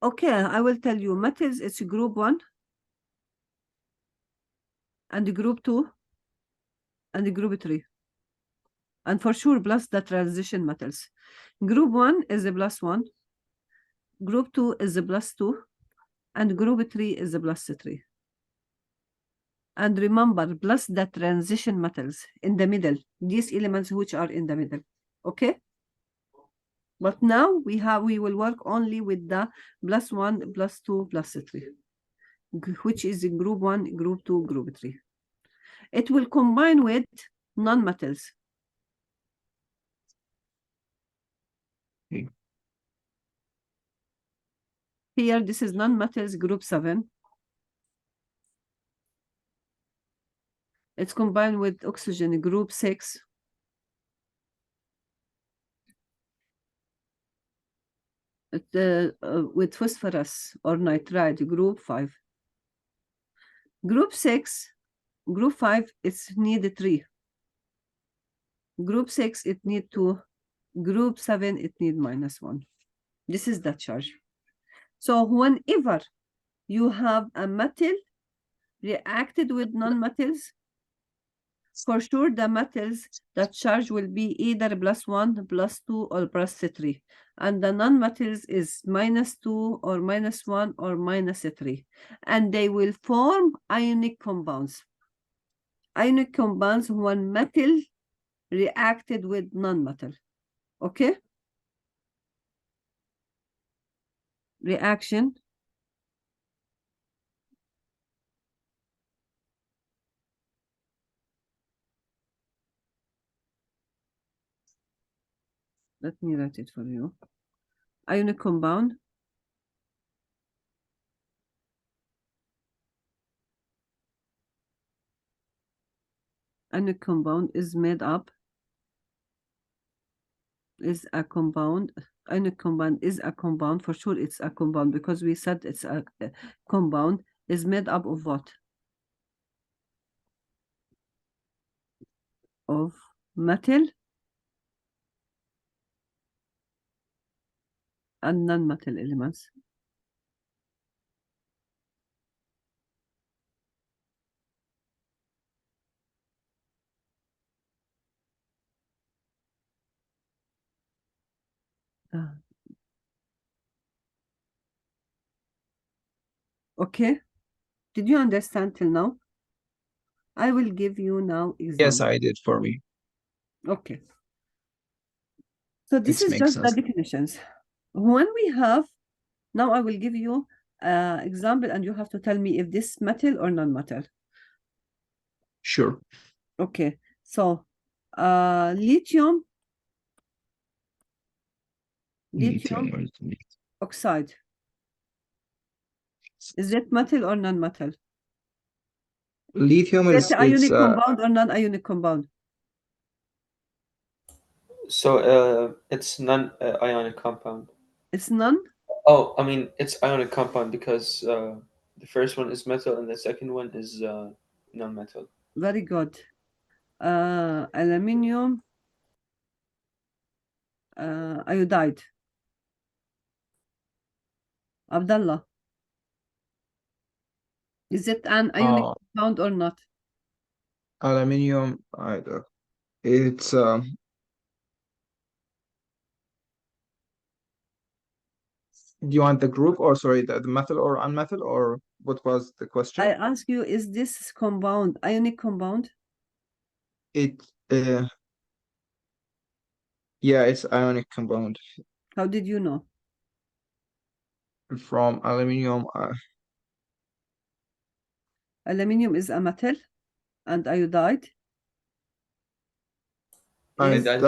Okay, I will tell you. Metals, it's group 1 and group 2 and group 3. And for sure, plus the transition metals. Group 1 is a +1. Group 2 is a +2. And group 3 is a +3. And remember, plus the transition metals in the middle, these elements which are in the middle. Okay? But now we will work only with the +1, +2, +3, which is in group 1, group 2, group 3. It will combine with non-metals. Okay. Here, this is non-metals, group 7. It's combined with oxygen, group 6. With phosphorus or nitride, group 5. Group 6, group 5, it's need 3. Group 6, it need 2. Group 7, it need -1. This is the charge. So whenever you have a metal reacted with non-metals, for sure the metals, the charge will be either +1, +2, or +3. And the non-metals is -2 or -1 or -3. And they will form ionic compounds. Ionic compounds when metal reacted with non-metal. Okay? Reaction. Let me write it for you. Ionic compound. Ionic compound is made up, is a compound. Ionic compound is a compound. For sure it's a compound because we said it's a compound. Is made up of what? Of metal and non-metal elements. Okay. Did you understand till now? I will give you now example. Yes, I did for me. Okay. So this It is makes just the sense. definitions. When we have, now I will give you example and you have to tell me if this metal or non-metal. Sure. Okay. So lithium Lithium. oxide. Is it metal or non-metal? Lithium Is is it ionic compound or non-ionic compound? So it's non-ionic compound. It's none. Oh, I mean it's ionic compound because the first one is metal and the second one is non-metal. Very good. Aluminium iodide. Abdullah, is it an ionic compound or not? Aluminium. It's do you want the group or sorry the metal or unmetal or what was the question? I ask you, is this compound ionic compound? It yeah, it's ionic compound How did you know? from aluminium. Aluminium is a metal and iodide And is, that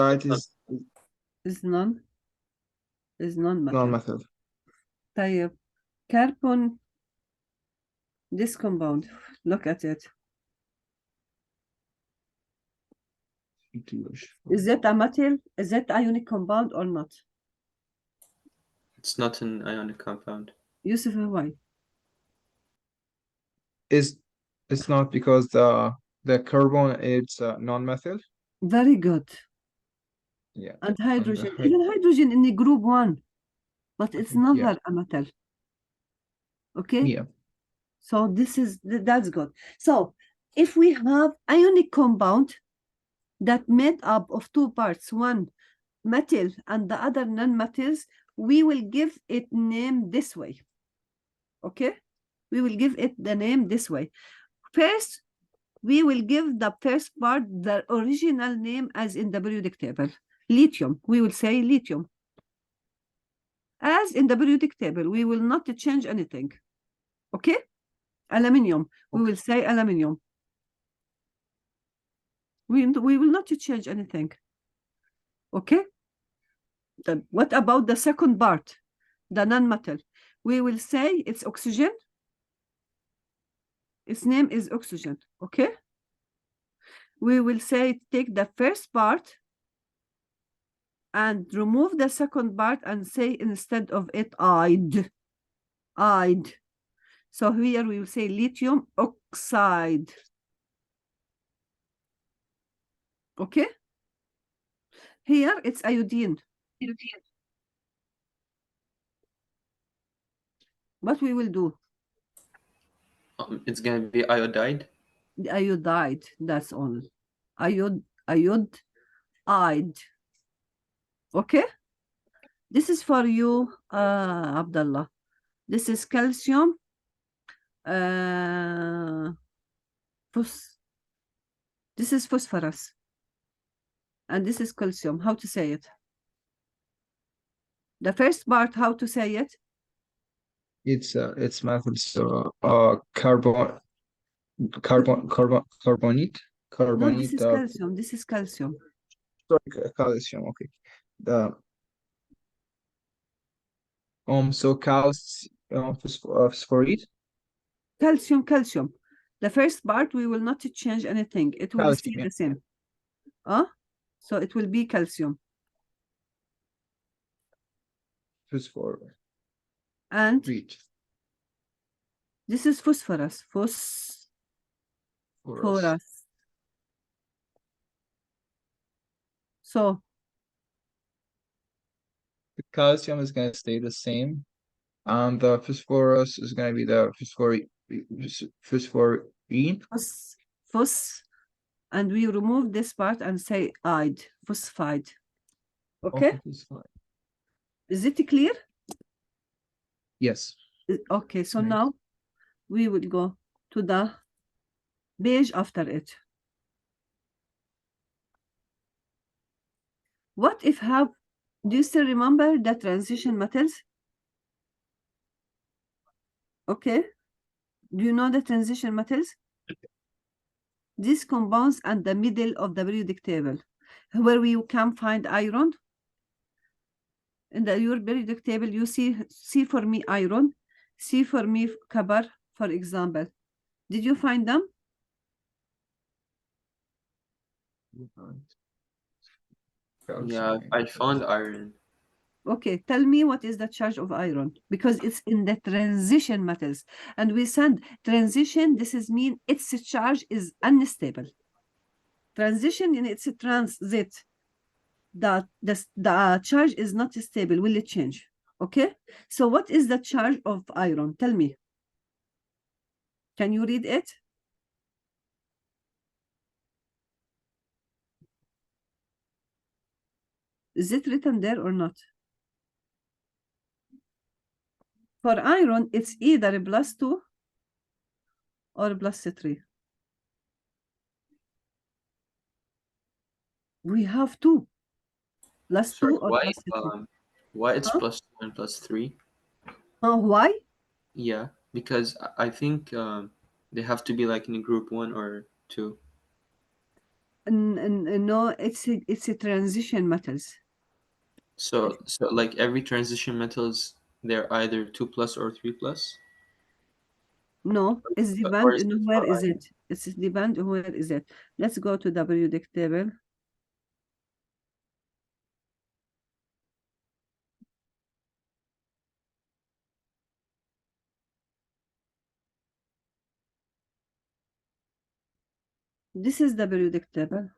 is non-metal. non-metal. طيب, carbon, this compound, look at it. Is it a metal? Is it ionic compound or not? It's not an ionic compound. Yusuf, why? It's not because the carbon it's non-metal. Very good. Yeah. And hydrogen, even hydrogen in the group 1, but it's never a metal. Okay. Yeah. So that's good. So if we have ionic compound that made up of 2 parts, one metal and the other non-metals, we will give it name this way. Okay, we will give it the name this way. First, we will give the first part the original name as in the periodic table. Lithium, we will say lithium. As in the periodic table, we will not change anything. Okay? Aluminium, we will say aluminium. We will not change anything. Okay? What about the second part, the non-metal? We will say it's oxygen. Its name is oxygen. Okay? We will say take the first part and remove the second part and say instead of it ide. So here we will say lithium oxide. Okay? Here it's iodine. What we will do? It's going to be iodide. The iodide, that's all. Iodide. Okay? This is for you, Abdullah. This is calcium. This is phosphorus. And this is calcium. How to say it? The first part, how to say it? It's metal, so carbonate. No, this is calcium. This is calcium. Sorry, calcium. Okay. So phosphorate. Calcium. The first part we will not change anything. It will stay the same. So it will be calcium. Phosphorus. And this is phosphorus. Phosphorus. So the calcium is going to stay the same, and the phosphorus is going to be the phosphorine. And we remove this part and say ide, phosphide. Okay? Is it clear? Yes. Okay, so Nice. now we will go to the page after it. What if do you still remember the transition metals? Okay. Do you know the transition metals? These compounds at the middle of the periodic table, where we can find iron. In your periodic table, you see for me iron, see for me copper, for example. Did you find them? Yeah, I found iron. Okay, tell me what is the charge of iron, because it's in the transition metals. And we said transition, this is mean its charge is unstable. Transition in its transit, the charge is not stable, will it change? Okay, so what is the charge of iron? Tell me. Can you read it? Is it written there or not? For iron, it's either +2 or +3. We have two. +2 Sorry, or +3. why it's Huh? +2 and +3? Why? Yeah, because I think they have to be like in group 1 or 2. No, it's a transition metals. So like every transition metals, they're either 2+ or 3+. No, it's Or depend is on it where for is it. It's depend on where is it. Let's go to the periodic table. This is the periodic table.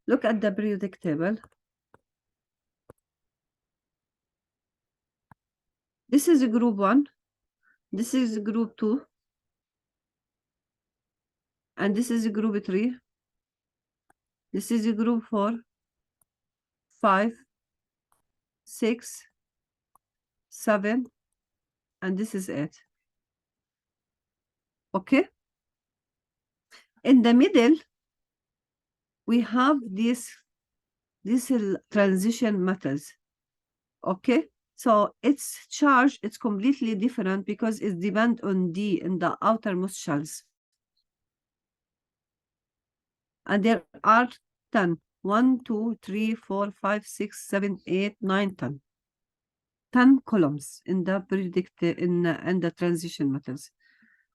Look at the periodic table. This is group 1. This is group 2. And this is group 3. This is group 4, 5, 6, 7, and this is 8. Okay? In the middle, we have these transition metals. Okay? So its charge, it's completely different because it depends on D in the outermost shells. And there are 10. 1, 2, 3, 4, 5, 6, 7, 8, 9, 10. 10 columns in the periodic in the transition metals.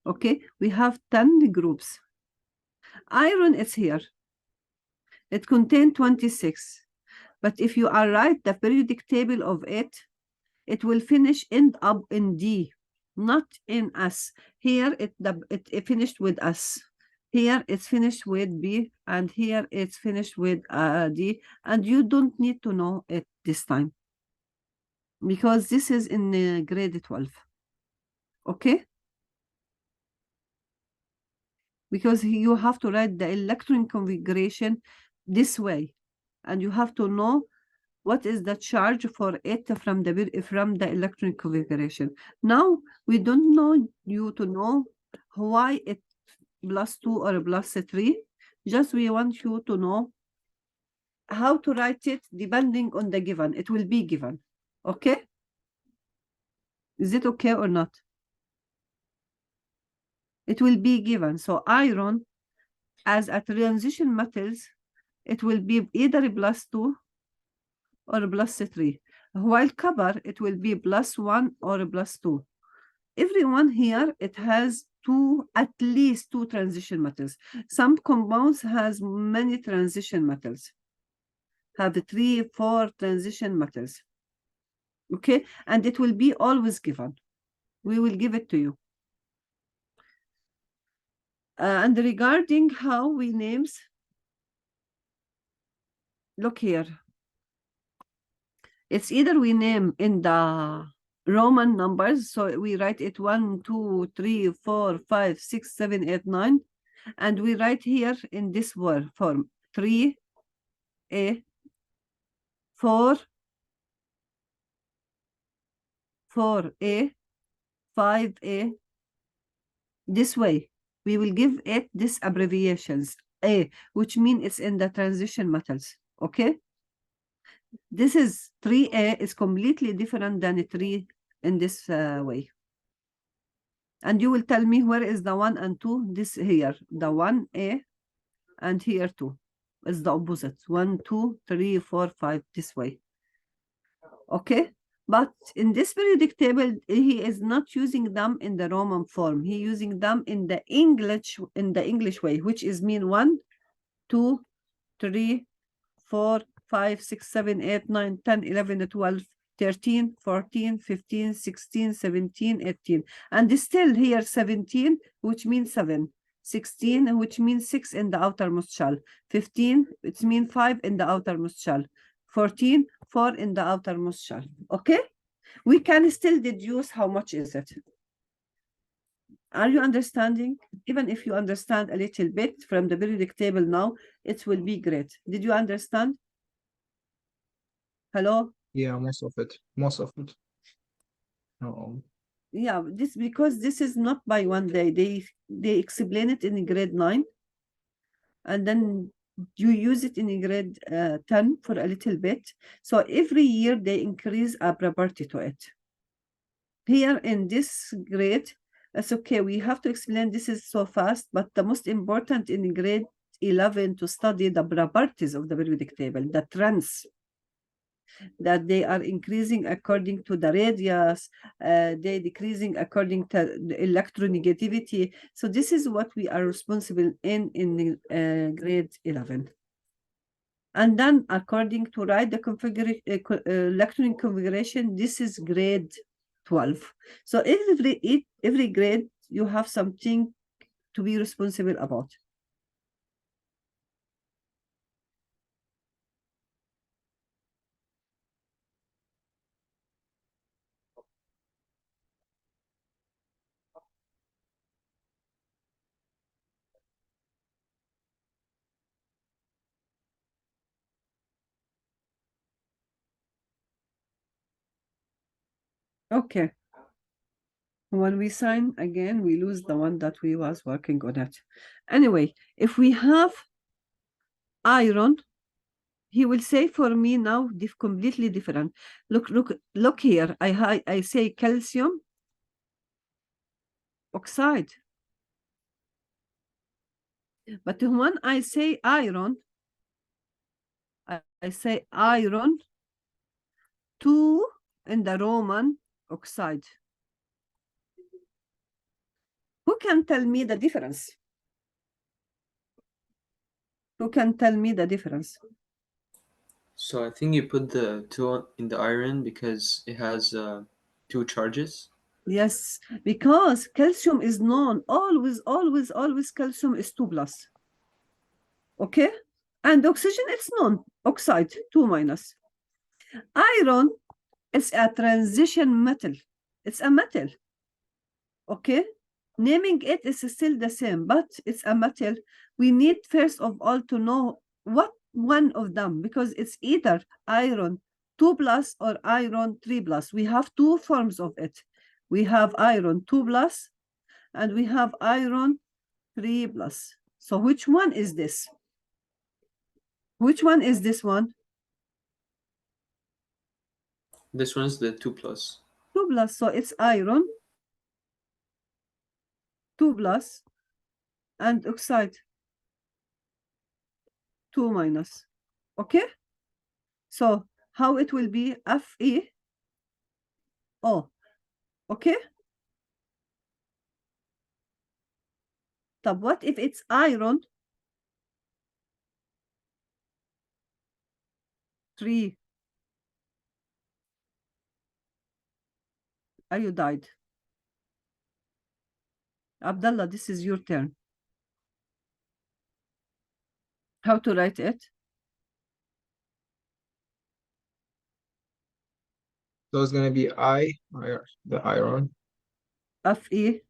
Okay, we have 10 groups. Iron is here. It contains 26. But if you are right, the periodic table of it will end up in D, not in S. Here it finished with S. Here it's finished with B, and here it's finished with D, and you don't need to know it this time because this is in grade 12. Okay? Because you have to write the electron configuration this way, and you have to know what is the charge for it from the electron configuration. Now we don't know you to know why it +2 or +3. Just we want you to know how to write it depending on the given. It will be given. Okay? Is it okay or not? It will be given. So iron, as a transition metals, it will be either +2 or +3. While copper, it will be +1 or +2. Everyone here, it has at least two transition metals. Some compounds has many transition metals. Have 3, 4 transition metals. Okay, and it will be always given. We will give it to you. And regarding how we names, look here. It's either we name in the Roman numbers, so we write it 1, 2, 3, 4, 5, 6, 7, 8, 9, and we write here in this word form 3, 4A, 4A, 5A. This way, we will give it these abbreviations. A, which means it's in the transition metals, okay? This is 3A is completely different than 3 in this way. And you will tell me where is the 1 and 2? This here, the 1A and here 2. It's the opposite. 1, 2, 3, 4, 5, this way. Okay? But in this periodic table, he is not using them in the Roman form. He using them in the English way, which is mean 1, 2, 3, 4, 5, 6, 7, 8, 9, 10, 11, 12, 13, 14, 15, 16, 17, 18. And still here 17, which means 7. 16, which means 6 in the outermost shell. 15, it means 5 in the outermost shell. 14, 4 in the outermost shell. Okay? We can still deduce how much is it. Are you understanding? Even if you understand a little bit from the periodic table now, it will be great. Did you understand? Hello? Yeah, most of it. Most of it. No. Yeah, this because this is not by one day. They explain it in grade 9, and then you use it in grade 10 for a little bit. So every year they increase a property to it. Here in this grade, that's okay. We have to explain this is so fast, but the most important in grade 11 to study the properties of the periodic table, the trends, that they are increasing according to the radius, they decreasing according to the electronegativity. So this is what we are responsible in grade 11. And then according to write the electron configuration, this is grade 12. So every grade you have something to be responsible about. Okay. When we sign again, we lose the one that we was working on it. Anyway, if we have iron, he will say for me now completely different. Look here. I say calcium oxide. But when I say iron, I say iron 2 in the Roman oxide. Who can tell me the difference? Who can tell me the difference? So I think you put the 2 in the iron because it has 2 charges. Yes, because calcium is known. Always calcium is 2 plus. Okay? And oxygen, it's known. Oxide, 2 minus. Iron is a transition metal. It's a metal. Okay? Naming it is still the same, but it's a metal. We need first of all to know what one of them, because it's either iron 2 plus or iron 3 plus. We have 2 forms of it. We have iron 2 plus and we have iron 3 plus. So which one is this? Which one is this one? This one is the 2 plus. 2 plus, so it's iron 2 plus and oxide 2 minus. Okay? So how it will be Fe O. Okay? But what if it's iron 3 iodide? Abdullah, this is your turn. How to write it? So it's gonna be the iron. Fe.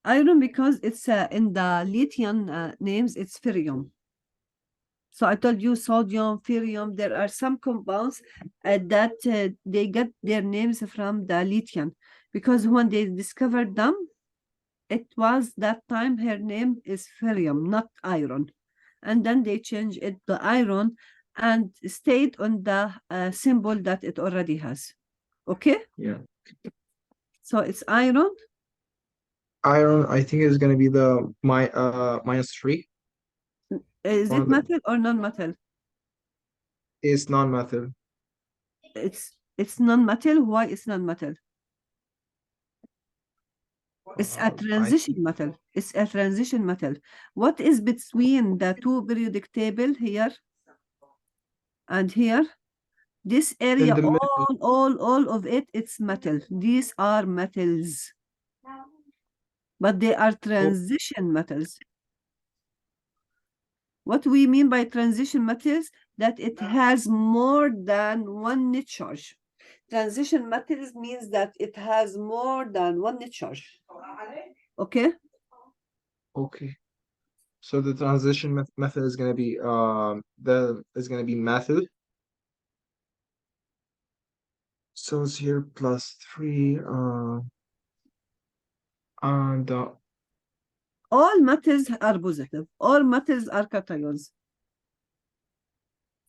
Iron because it's in the Lithian names, it's ferrium. So I told you sodium, ferrium, there are some compounds that they get their names from the lithium, because when they discovered them, it was that time her name is ferrium, not iron. And then they changed it to iron and stayed on the symbol that it already has. Okay? Yeah. So it's iron. Iron, I think, is gonna be the -3. Is One it of the, metal or non-metal? it's non-metal. It's non-metal. Why it's non-metal? It's a I transition metal. It's a transition metal. What is between the two periodic table here and here? This in area, the middle. all of it, it's metal. These are metals, but they are transition metals. What we mean by transition metals, that it has more than one net charge. Transition metals means that it has more than one net charge. Okay? Okay. So the transition method is gonna be methyl. So it's here +3 and All metals are positive. All metals are cations.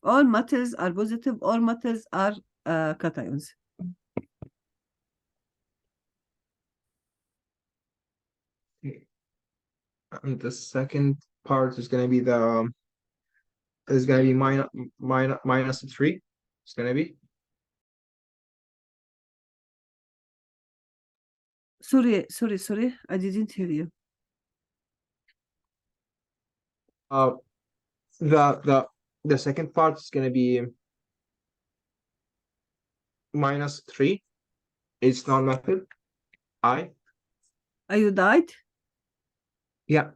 All metals are positive. All metals are cations. and the second part is gonna be -3. It's gonna be Sorry. I didn't hear you. uh the second part is gonna be -3. It's non-metal. Iodide? Yeah.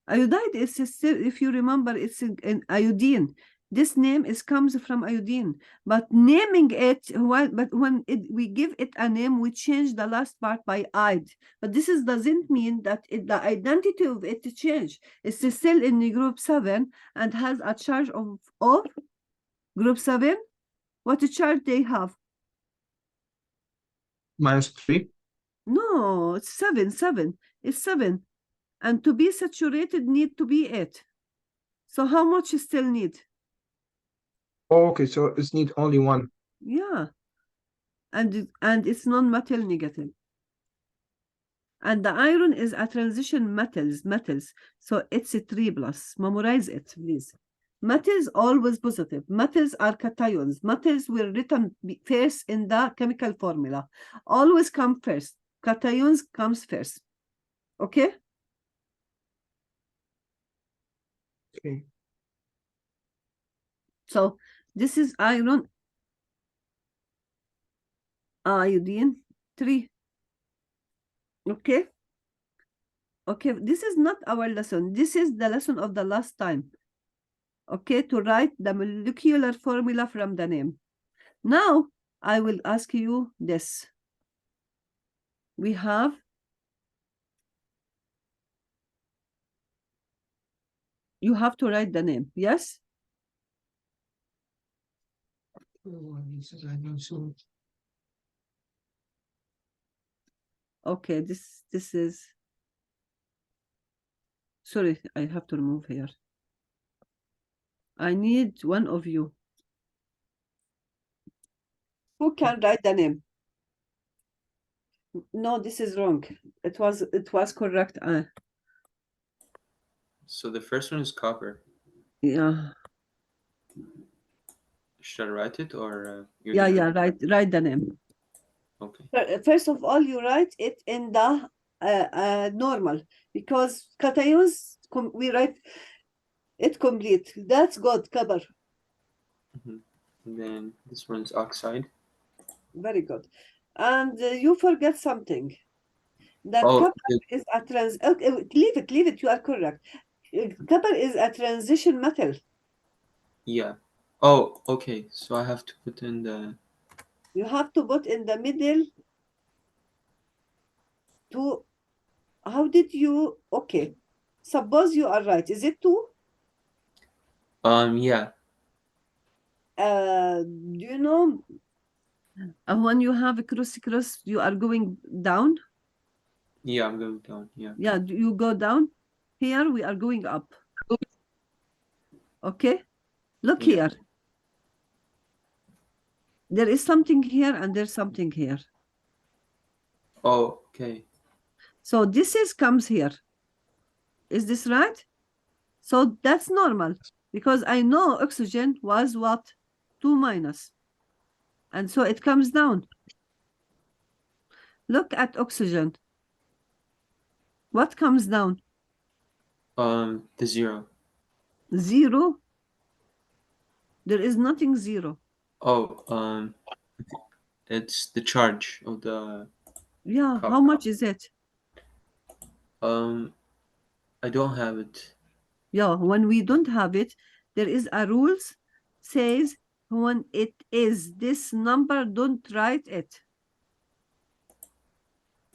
Iodide is still, if you remember, it's an iodine. This name comes from iodine, but naming it, but when we give it a name, we change the last part by "ide." But this doesn't mean that the identity of it changed. It's still in the group 7 and has a charge of group 7. What charge they have? -3. No, it's 7. It's 7. And to be saturated need to be 8. So how much you still need? Oh, okay, so it's need only one. Yeah. And it's non-metal negative. And the iron is a transition metals. So it's a 3+. Memorize it, please. Metals always positive. Metals are cations. Metals were written first in the chemical formula. Always come first. Cations comes first. Okay? Okay. So this is iron, iodine, 3. Okay? Okay, this is not our lesson. This is the lesson of the last time. Okay, to write the molecular formula from the name. Now, I will ask you this. We have you have to write the name, yes? Okay, this is, sorry, I have to remove here. I need one of you. Who can write the name? No, this is wrong. It was correct. So the first one is copper. Yeah. Should I write it or you're Yeah, gonna write the name. Okay. First of all, you write it in the normal, because cations we write it complete. That's good, copper. And then this one's oxide. Very good. And you forget something. That Oh, copper is a leave it. You are correct. Copper is a transition metal. yeah. Oh, okay. So I have to put in the. You have to put in the middle to. How did you? Okay. Suppose you are right. Is it 2? Yeah. Do you know when you have a cross, you are going down? Yeah, I'm going down. Yeah. Yeah, you go down. Here we are going up. Okay, look Yeah. here. There is something here and there's something here. Oh, okay. So this is comes here. Is this right? So that's normal because I know oxygen was what? 2 minus. And so it comes down. Look at oxygen. What comes down? The 0. 0. There is nothing 0. Oh, it's the charge of the Yeah, cup. how much is it? I don't have it. Yeah, when we don't have it, there is a rules says when it is this number, don't write it.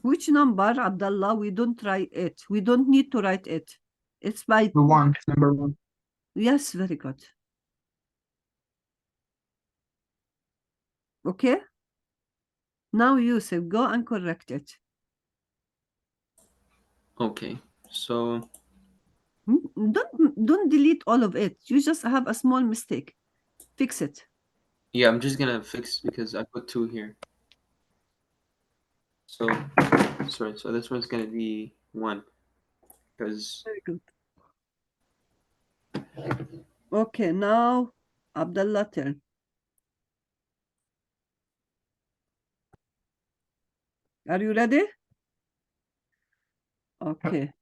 Which number, Abdullah? We don't write it. We don't need to write it. It's by The one, number 1. yes, very good. Okay. Now Yusuf, go and correct it. Okay. So Don't delete all of it. You just have a small mistake. Fix it. yeah, I'm just gonna fix because I put 2 here. So sorry. So this one's gonna be 1 because Very good. Okay, now Abdullah turn. Are you ready? Okay.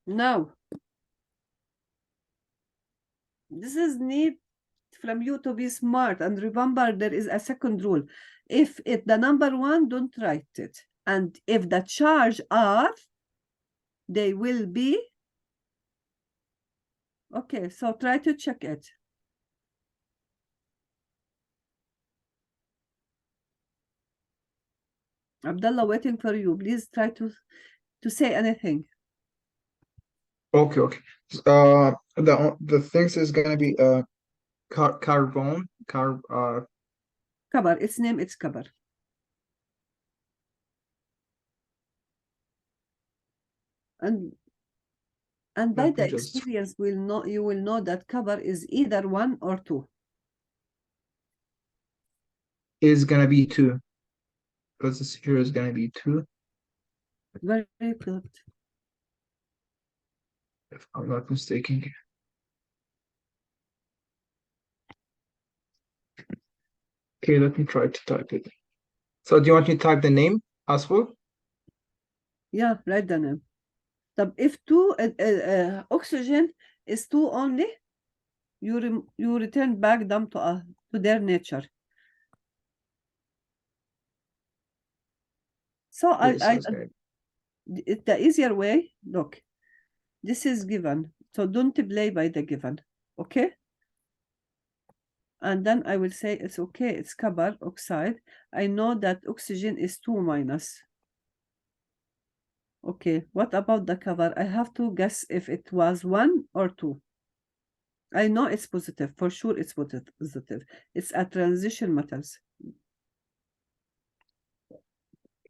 Now, this is need from you to be smart and remember there is a second rule. If it the number 1, don't write it. And if the charge are, they will be. Okay, so try to check it. Abdullah, waiting for you. Please try to say anything. Okay. The things is gonna be carbon, Cover. Its name, it's cover. And by let the me just experience, you will know that cover is either 1 or 2. is gonna be 2 because this here is gonna be 2 Very good. if I'm not mistaken. Okay, let me try to type it. So do you want me to type the name as well? Yeah, write the name. If 2 oxygen is 2 only, you return back them to their nature. So Okay, so it's gonna the easier way, look, this is given, so don't play by the given, okay? And then I will say it's okay, it's carbon oxide. I know that oxygen is 2 minus. Okay, what about the cover? I have to guess if it was 1 or 2. I know it's positive, for sure it's positive. It's a transition metals.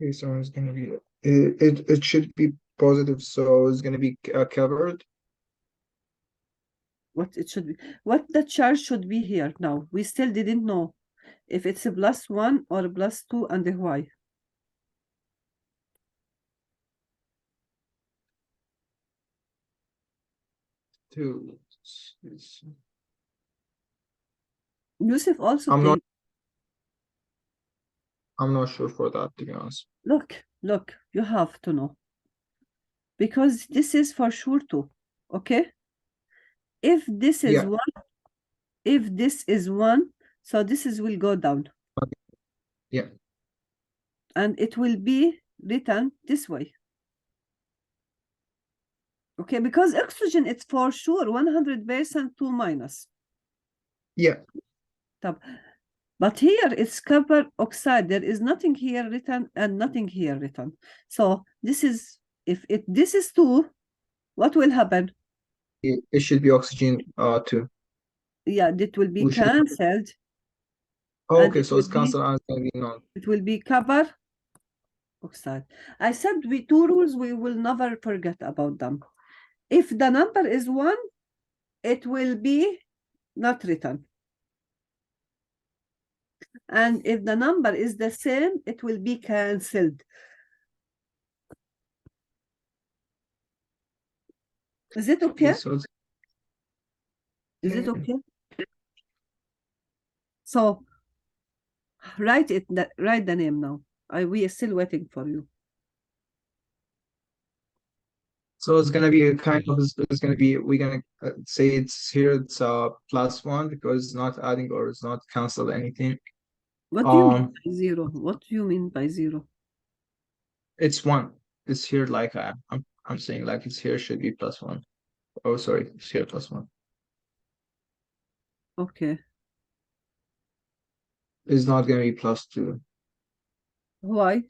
okay, so it's gonna be it should be positive, so it's gonna be covered. What it should be, what the charge should be here now. We still didn't know if it's a +1 or +2 and why. Two. Yusuf also I'm tell, not sure for that, to be honest. look, you have to know. Because this is for sure 2, okay? If this is Yeah. 1, if this is 1, so this will go down. Yeah. And it will be written this way. Okay, because oxygen, it's for sure 100% 2 minus. Yeah. But here it's copper oxide. There is nothing here written and nothing here written. So this is, if this is 2, what will happen? It should be oxygen 2. Yeah, that will be We should. cancelled. Oh, And okay, it so will it's be, cancelled and it's gonna be none. it will be copper oxide. I said we 2 rules we will never forget about them. If the number is 1, it will be not written. And if the number is the same, it will be cancelled. Is it okay? Okay, so Is it okay? So write the name now. We are still waiting for you. so it's gonna be a kind of, it's gonna be, we're gonna say it's here, it's +1 because it's not adding or it's not cancel anything. What do you mean by 0? What do you mean by 0? It's 1. It's here like I'm saying like it's here should be +1. Oh, sorry, it's here +1. Okay. It's not gonna be +2 Why?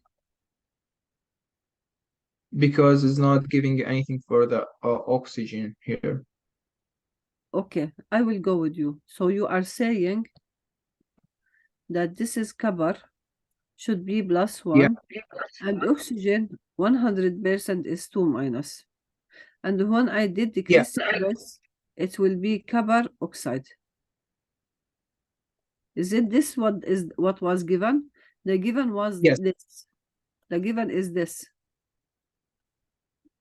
because it's not giving anything for the oxygen here. Okay, I will go with you. So you are saying that this is copper should be +1, Yeah. and oxygen 100% is 2 minus. And when I did the Yeah. crystals, it will be copper oxide. Is it this what was given? The given was Yes. this. The given is this.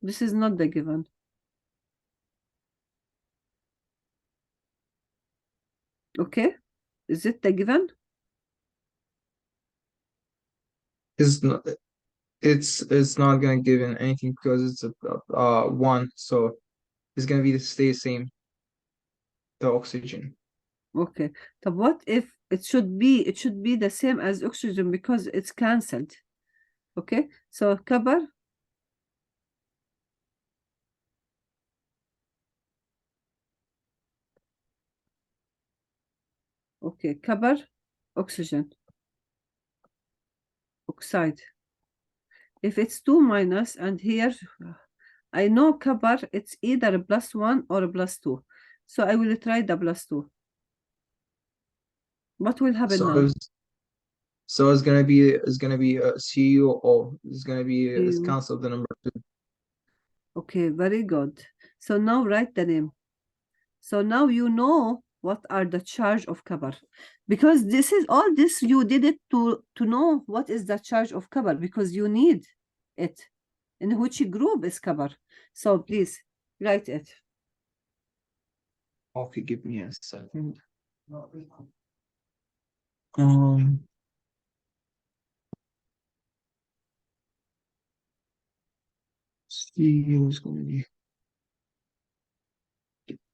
This is not the given. Okay? Is it the given? It's not gonna give in anything because it's a 1, so it's gonna be stay same, the oxygen. Okay. But what if it should be the same as oxygen because it's cancelled. Okay? So copper okay, copper oxygen oxide. If it's 2 minus, and here I know copper, it's either a +1 or a +2. So I will try the +2. What will happen So now? it's gonna be a CuO. It's cancelled the number 2. Okay, very good. So now write the name. So now you know what are the charge of copper, because this is all this you did it to know what is the charge of copper, because you need it. In which group is copper? So please write it. Okay, give me a second. See who's gonna be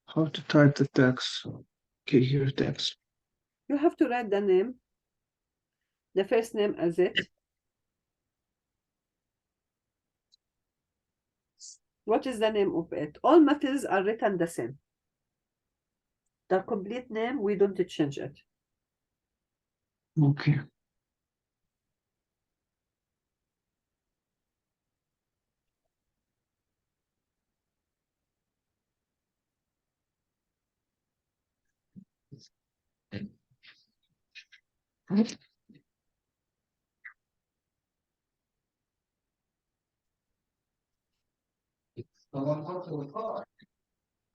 how to type the text. Okay, here's text. You have to write the name, the first name as it. What is the name of it? All metals are written the same. The complete name, we don't change it. Okay.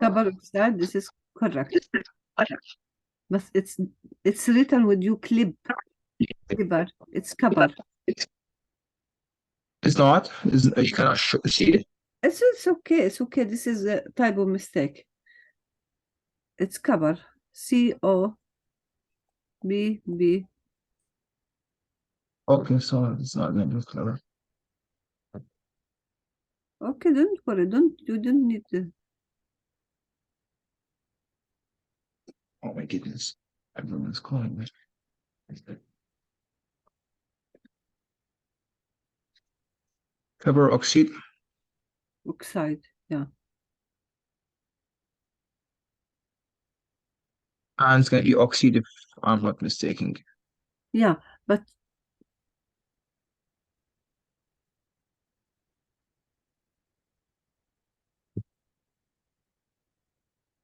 Copper oxide, this is correct. But it's written with you clipper. It's copper. It's not. You cannot see it. It's okay. It's okay. This is a type of mistake. It's copper. COBB. Okay, so it's not gonna be clever. Okay, don't worry. You don't need to. Oh my goodness. Everyone's calling me. Copper oxide. Oxide. Yeah. And it's gonna be oxide if I'm not mistaken. Yeah, but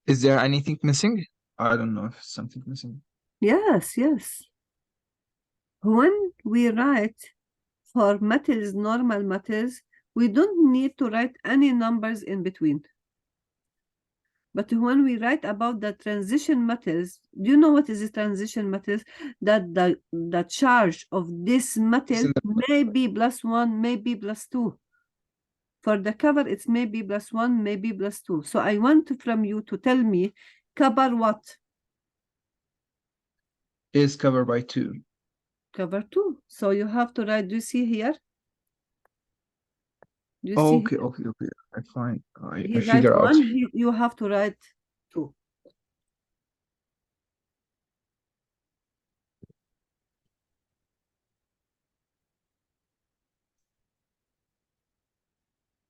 Is there anything missing? I don't know if something missing. yes, yes. When we write for metals, normal metals, we don't need to write any numbers in between. But when we write about the transition metals, do you know what is the transition metals? That the charge of this metal Isn't that may be +1, may be +2. For the cover, it's maybe +1, maybe +2. So I want from you to tell me cover what? is covered by 2? Cover 2. So you have to write, do you see here? Do you see Okay, okay, okay. I find I he write figure out. 1, you have to write 2.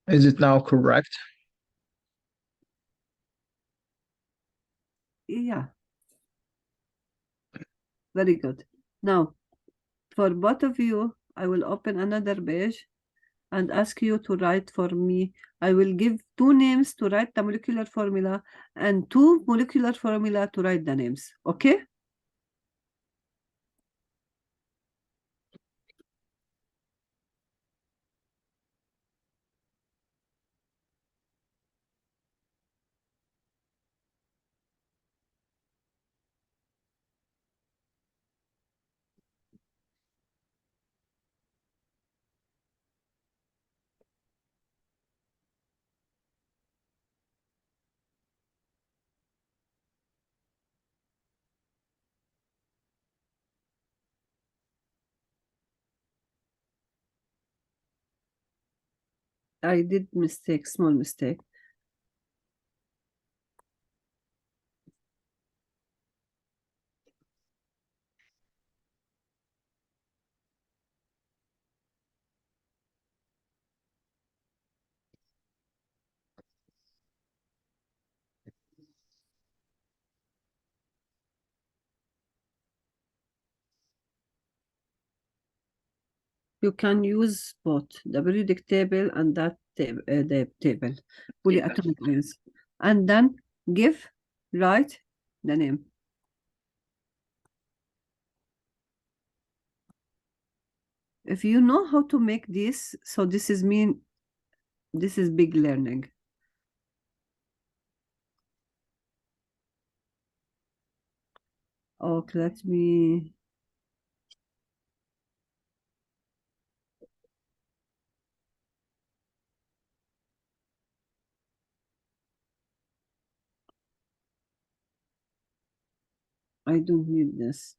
Is it now correct? Yeah, very good. Now, for both of you, I will open another page and ask you to write for me. I will give 2 names to write the molecular formula and 2 molecular formula to write the names. Okay? I did mistake, small mistake. You can use both the periodic table and that the table, polyatomic ions, and then write the name. If you know how to make this, so this is big learning. Okay, let me. I don't need this.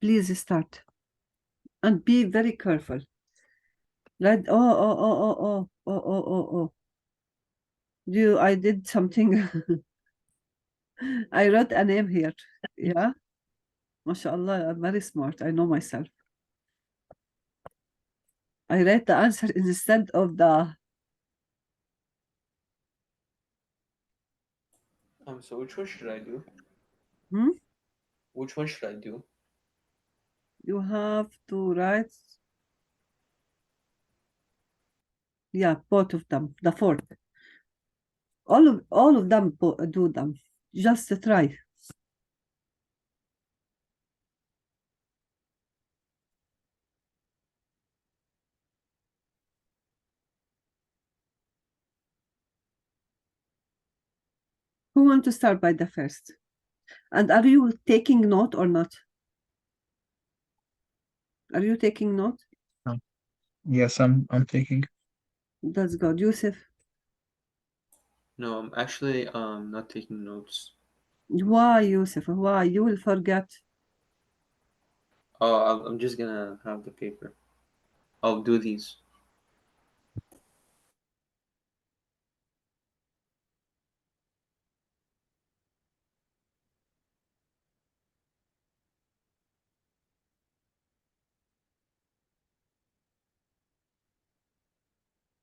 Please start and be very careful. Let oh. I did something. I wrote a name here. Yeah. MashaAllah, I'm very smart. I know myself. I write the answer instead of the. So which one should I do? Hmm? Which one should I do? You have to write. Yeah, both of them. The fourth. All of them do them. Just try. Who want to start by the first? And are you taking note or not? Are you taking note? Yes, I'm thinking. That's good. Yusuf, No, I'm actually not taking notes. why, Yusuf? Why? You will forget. Oh, I'm just gonna have the paper. I'll do these.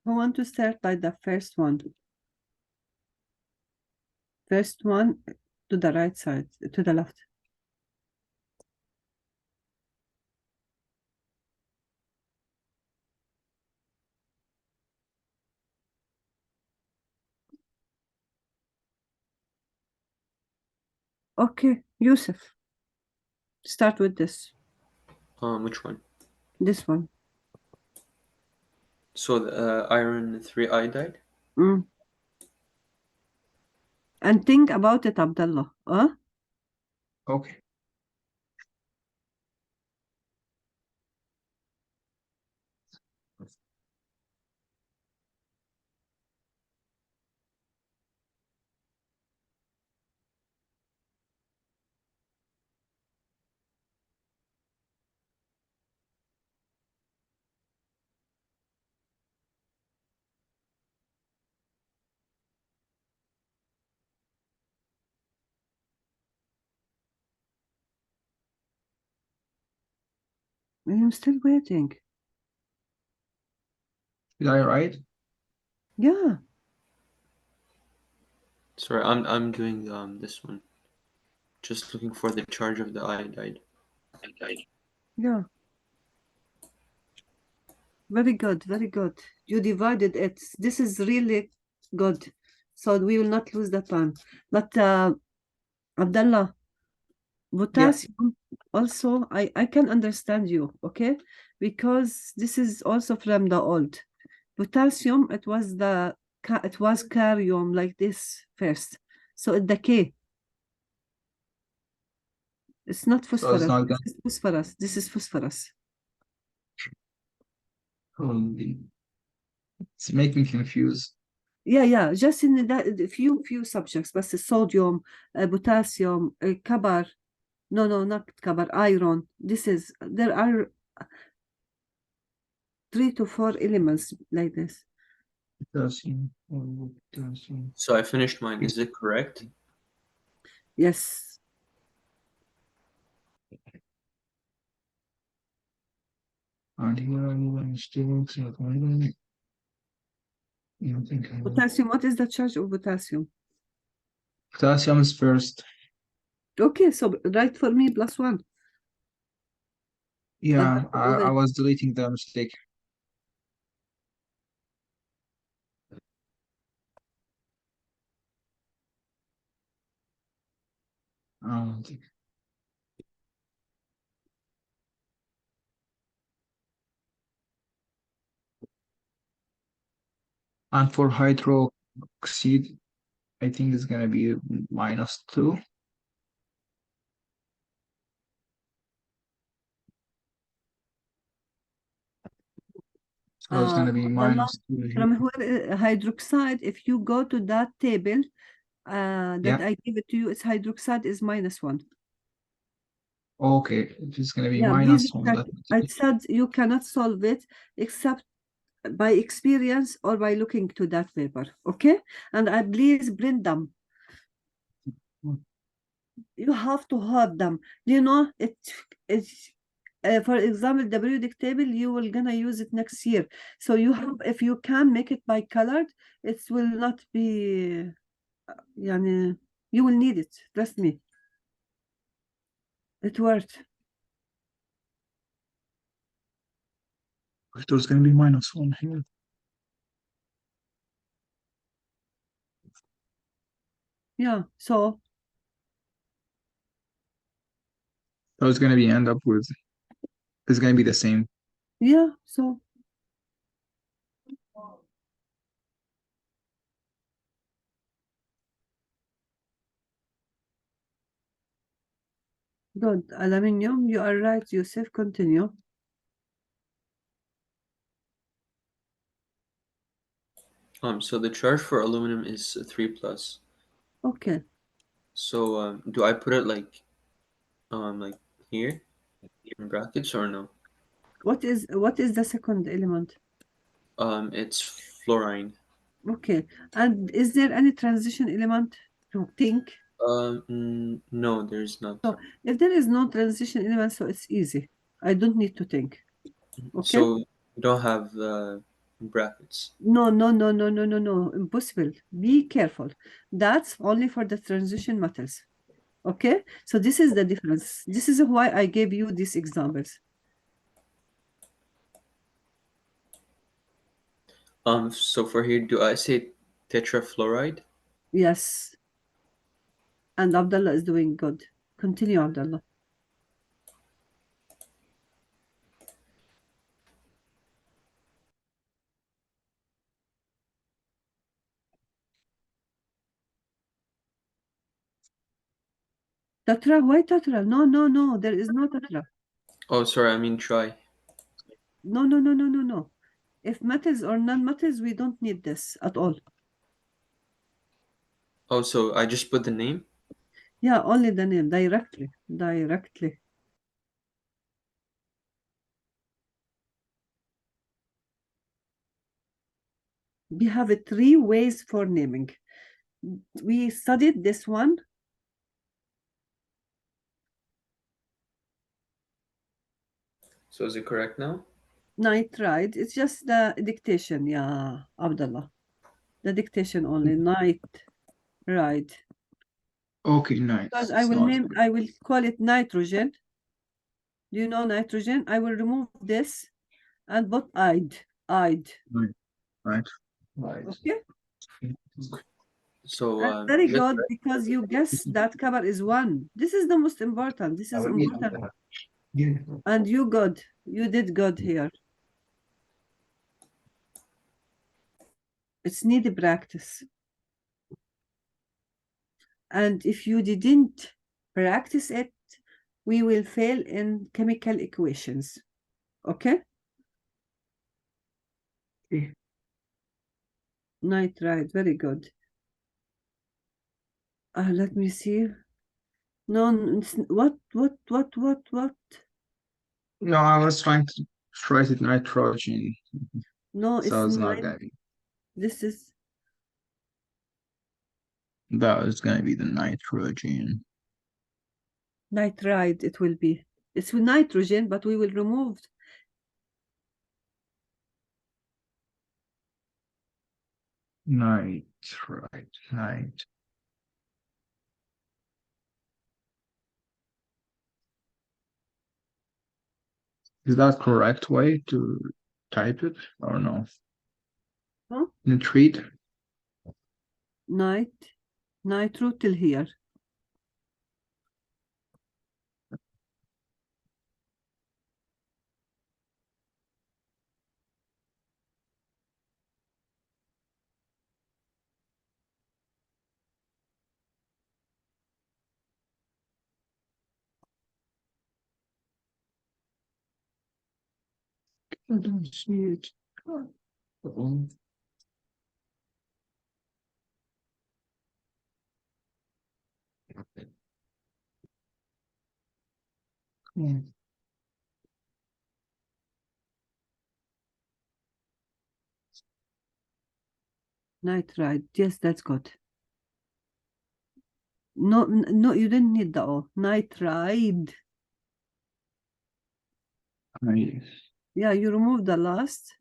I want to start by the first one. First one to the right side, to the left. Okay, Yusuf, start with this. Which one? This one. So the iron 3 iodide. Mm. And think about it, Abdullah. Huh? Okay. I'm still waiting. Did I write? Yeah. Sorry, I'm doing this one. Just looking for the charge of the iodide. Yeah. Very good, very good. You divided it. This is really good. So we will not lose the time. But Abdullah, potassium also, I can understand you, okay? Because this is also from the old. Potassium, it was carium like this first. So it decay. It's not So it's phosphorus. not This is phosphorus. This is phosphorus. gonna. It's making me confused. Yeah. Just in that few subjects, but the sodium, potassium, copper. No, not copper. Iron. There are 3 to 4 elements like this. Potassium. Potassium. So I finished mine. Is it correct? Yes. And here I'm still Potassium. What is the charge of potassium? potassium is first. Okay, so write for me +1. Yeah, Go I ahead. was deleting the mistake. Um, and for hydroxide, I think it's gonna be -2. So it's gonna be Abdullah, -2 here. from where hydroxide, if you go to that table that Yeah. I give it to you, it's hydroxide is -1. Okay. If it's gonna be Yeah, please -1, look at, I said you cannot solve it except by experience or by looking to that paper, okay? And please print them. You have to have them. You know, it's for example, the periodic table, you will gonna use it next year. So you have, if you can make it by colored, it will not be, yani, you will need it. Trust me. It worked. there's gonna be -1 here. Yeah. So So it's gonna be end up with it's gonna be the same. yeah. So good. Aluminium. You are right, Yusuf. Continue. So the charge for aluminum is 3 plus. Okay. So do I put it like here? in brackets or no? What is the second element? It's fluorine. Okay. And is there any transition element to think? No, there's not. So if there is no transition element, so it's easy. I don't need to think. Okay. So you don't have brackets. No, no, no, no, no, no, no. Impossible. Be careful. That's only for the transition metals. Okay. So this is the difference. This is why I gave you these examples. So for here, do I say tetrafluoride? Yes. And Abdullah is doing good. Continue, Abdullah. Tetra, why tetra? No, no, no, there is no tetra. Oh, sorry, I mean try. No, no, no, no, no, no. If metals or non-metals, we don't need this at all. Oh, so I just put the name? Yeah, only the name, directly, directly. We have 3 ways for naming. We studied this one. So is it correct now? Nitride. It's just the dictation, yeah, Abdullah. The dictation only, nitride. Okay, nice. Because I will call it nitrogen. Do you know nitrogen? I will remove this and put ide. Right. Okay. So That's very yes, good because you guess that cover is 1. This is the most important. This is important. And you good. You did good here. It's need practice. And if you didn't practice it, we will fail in chemical equations. Okay? Nitride, very good. Let me see. No, it's, what? No, I was trying to write it nitrogen, No, so it's it's not nine. gonna be. This is That is gonna be the nitrogen. nitride. It will be. It's with nitrogen, but we will remove. Nitride. Night. Is that correct way to type it or no? Huh? Nitrate. Nitro till here. I don't see it. Yeah. Nitride. Yes, that's good. No, no, you didn't need the O. Nitride. Nice. Yeah, you remove the last.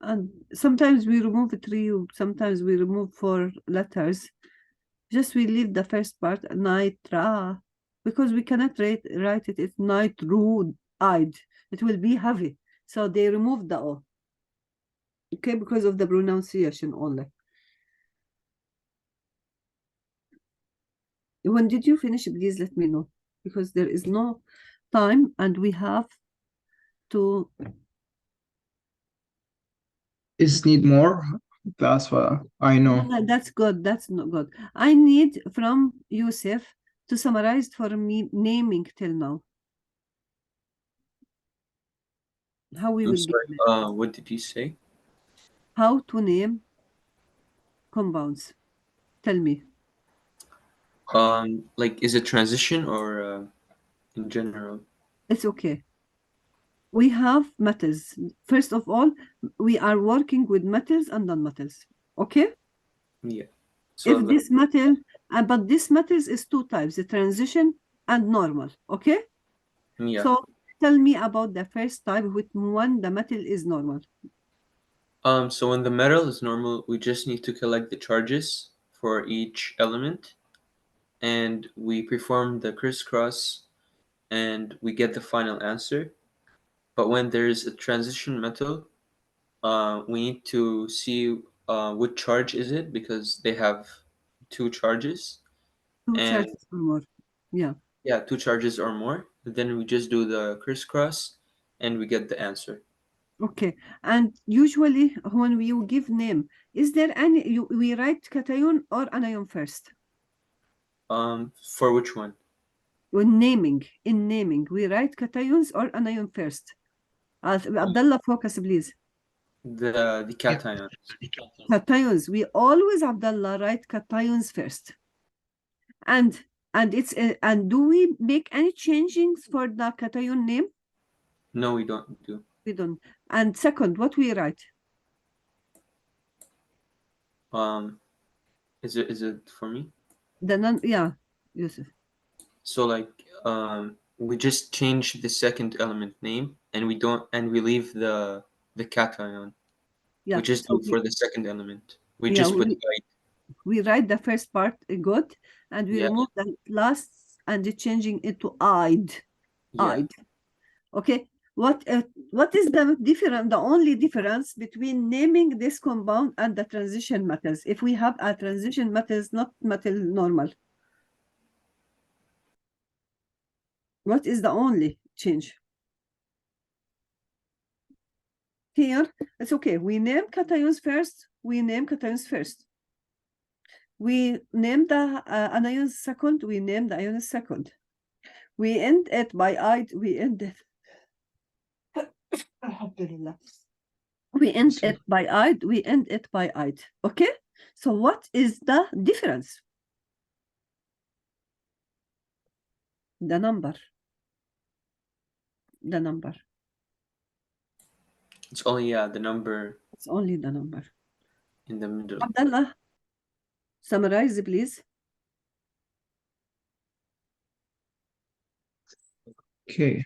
And sometimes we remove 3, sometimes we remove 4 letters. Just we leave the first part, nitra, because we cannot write it. It's nitruide. It will be heavy. So they remove the O. Okay, because of the pronunciation only. When did you finish? Please let me know, because there is no time and we have to. Is need more? That's what I know. No, that's good. That's not good. I need from Yusuf to summarize for me naming till now. How we I'm will sorry. get What did you say? how to name compounds. Tell me. Like is it transition or in general. It's okay. We have metals. First of all, we are working with metals and non-metals. Okay? Yeah. So If this metal, but this metals is two types, the transition and normal. Okay? yeah. So tell me about the first type, with one the metal is normal. So when the metal is normal, we just need to collect the charges for each element, and we perform the crisscross, and we get the final answer. But when there's a transition metal, we need to see what charge is it, because they have two charges. Two And charges or more. Yeah. yeah, two charges or more. Then we just do the crisscross, and we get the answer. Okay. And usually when we give name, is there any, we write cation or anion first? For which one? In naming, we write cations or anion first. Abdullah, focus, please. The cation. Cations. We always, Abdullah, write cations first. And it's and do we make any changings for the cation name? No, we don't do. We don't. And second, what we write? Is it for me? Yeah, Yusuf. So like we just change the second element name, and we leave the cation. Yeah. We just So do it for the second element. We yeah, just put white. we write the first part good, and we Yeah. remove the last and changing it to "id." Yeah. Okay. What is the difference? The only difference between naming this compound and the transition metals, if we have a transition metals, not metal normal, what is the only change? Here, it's okay. We name cations first. We name cations first. We name the anions second. We name the ions second. We end it by "id." We end it. Alhamdulillah. We end it by "id." We end it by "id." Okay. So what is the difference? The number. The number. It's only the number It's only the number. in the middle. Abdullah, summarize, please. Okay.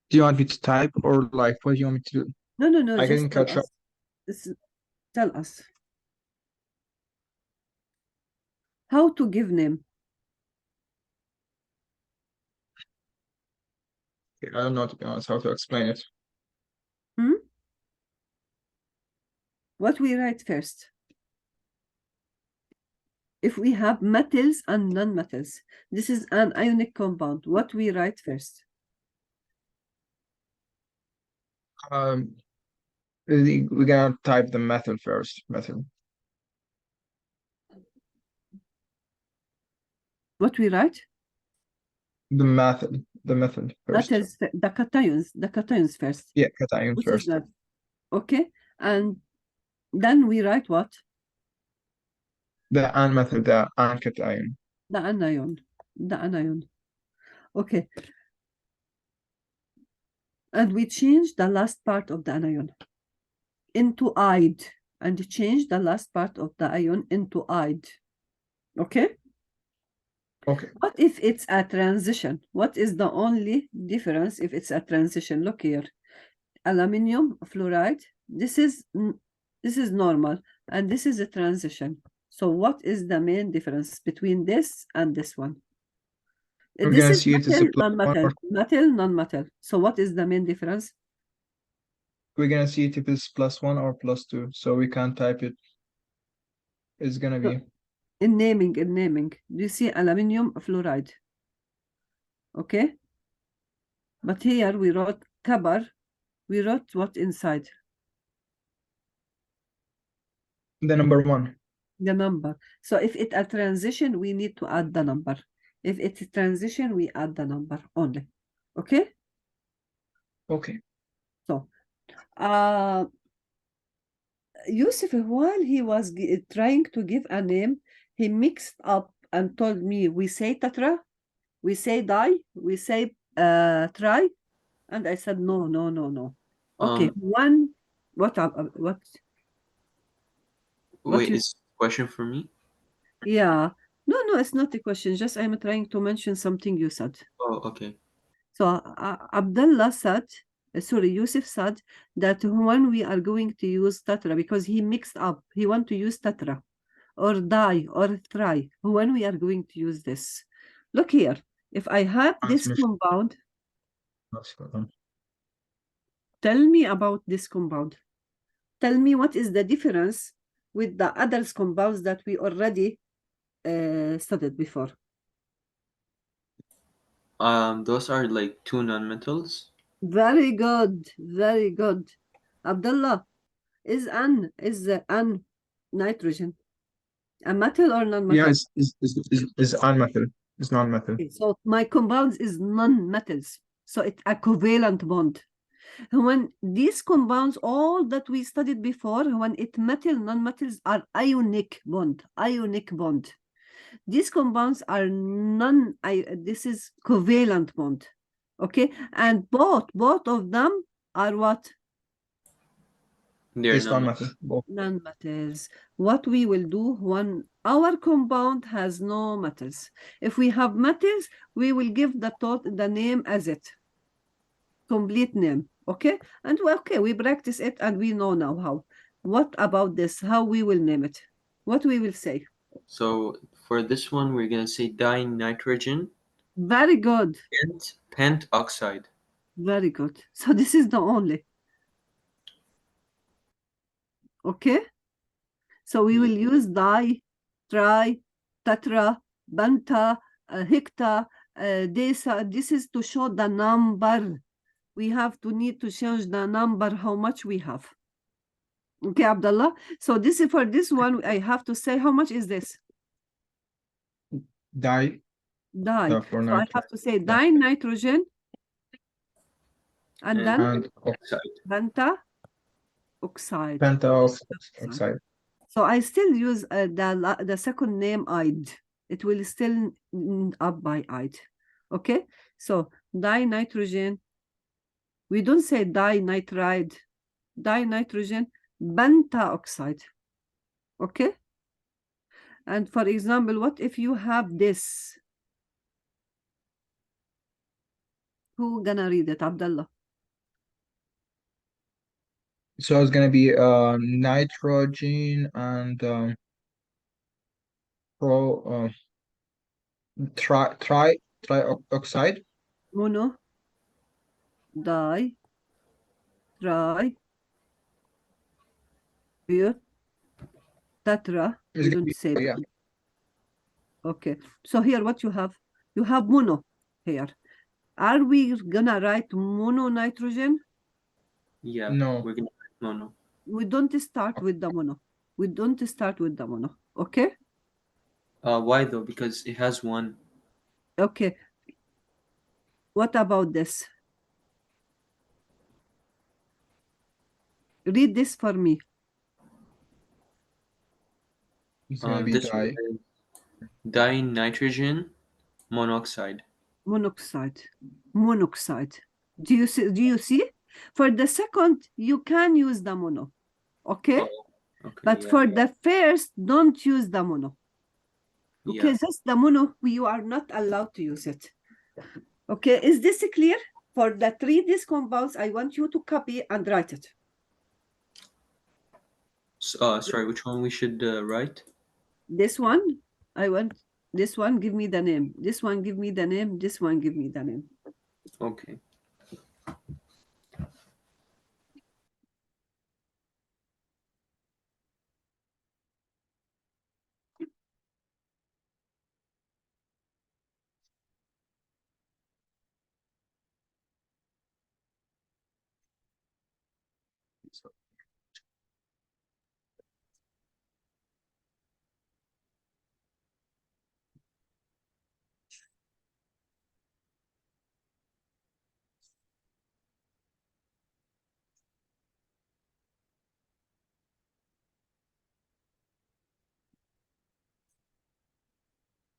Do you want me to type, or like what do you want me to do? No. I Just can catch up. tell us how to give name. I don't know, to be honest, how to explain it. What we write first? If we have metals and non-metals, this is an ionic compound. What we write first? We're gonna type the method first. Method. What we write? The method. The method first. That is the cations first. Yeah, cation Which first. is that? Okay. And then we write what? The an method, the an cation. The anion. The anion. Okay. And we change the last part of the anion into "id," and change the last part of the ion into "id." Okay? Okay. What if it's a transition? What is the only difference if it's a transition? Look here. Aluminium fluoride. This is normal, and this is a transition. So what is the main difference between this and this one? We're This gonna is see it as a non-metal. Metal, non-metal. So what is the main difference? We're gonna see it if it's +1 or +2. So we can't type it. It's gonna be In naming. Do you see aluminium fluoride? Okay. But here we wrote copper. We wrote what inside? the number 1. The number. So if it's a transition, we need to add the number. If it's a transition, we add the number only. Okay? Okay. So, Yusuf, while he was trying to give a name, He mixed up and told me we say tetra, we say die, we say try, and I said no, no, no, no. Okay, one. What? What? Wait, you? is question for me? Yeah. No, no, it's not a question. Just I'm trying to mention something you said. Oh, okay. So Abdullah said, sorry, Yusuf said that when we are going to use tetra, because he mixed up, he want to use tetra or die or try when we are going to use this. Look here, if I have this compound, tell me about this compound. Tell me what is the difference with the other compounds that we already studied before. Those are like two nonmetals. Very good, very good. Abdullah, is an nitrogen a metal or non-metal? Yeah, it's unmetal. It's non-metal. Okay, so my compounds is non-metals. So it's a covalent bond. When these compounds, all that we studied before, when it metal, non-metals are ionic bond. Ionic bond. These compounds are this is covalent bond. Okay, and both of them are what? They're It's non-metal. Both. Non-metals. What we will do when our compound has no metals. If we have metals, we will give the name as it. Complete name. Okay? And okay, we practice it and we know now how. What about this? How we will name it? What we will say? So for this one, we're gonna say dinitrogen. Very good. Pentoxide. Very good. So this is the only. Okay? So we will use di, tri, tetra, penta, hecta, desa. This is to show the number. We have to need to change the number, how much we have. Okay, Abdullah. So this is for this one, I have to say how much is this? Di. Di. For so I have to say dinitrogen. And then and penta oxide. Pentaoxide. So I still use the second name ide. It will still up by ide. Okay, so dinitrogen. We don't say dinitride. Dinitrogen pentaoxide. Okay. And for example, what if you have this? Who gonna read it, Abdullah? So it's gonna be nitrogen and trioxide. Mono, di, tri, pure, tetra. We don't say. Yeah. Okay. So here what you have? You have mono here. Are we gonna write mono nitrogen? Yeah. No. We're gonna write mono. We don't start with the mono. We don't start with the mono. Okay? Why though? Because it has one. Okay. What about this? Read this for me. It's gonna be This one is dinitrogen monoxide. Monoxide. Monoxide. Do you see? Do you see? For the second, you can use the mono. Okay? Oh, okay, but for the first, don't use the mono. Okay, just the mono, you are not allowed to use it. Okay, is this clear? For the three these compounds, I want you to copy and write it. Sorry, which one we should write? This one, I want this one, give me the name. This one, give me the name. This one, give me the name. Okay.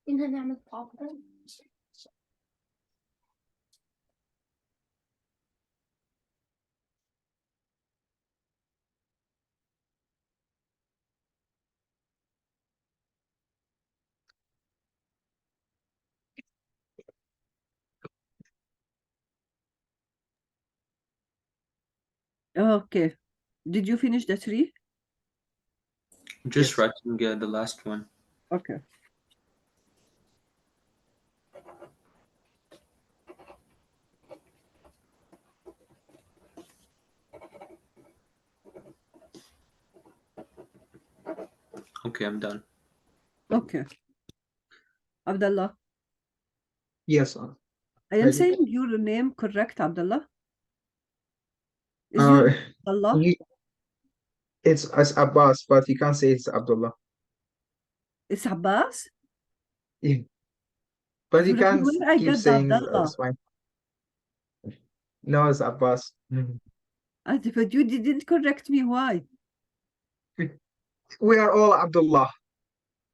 إنها نعمل problem. Okay. Did you finish the 3? Just Yes. writing the last one. Okay. Okay, I'm done. Okay. Abdullah, Yes. I am Ready? saying your name correct, Abdullah? Is Uh, your Abdullah? it's Abbas, but you can't say it's Abdullah. It's Abbas? Yeah. But you Ibrahim, can't where I keep got the saying Abdullah? it's fine. No, it's Abbas. But you didn't correct me. Why? We are all Abdullah.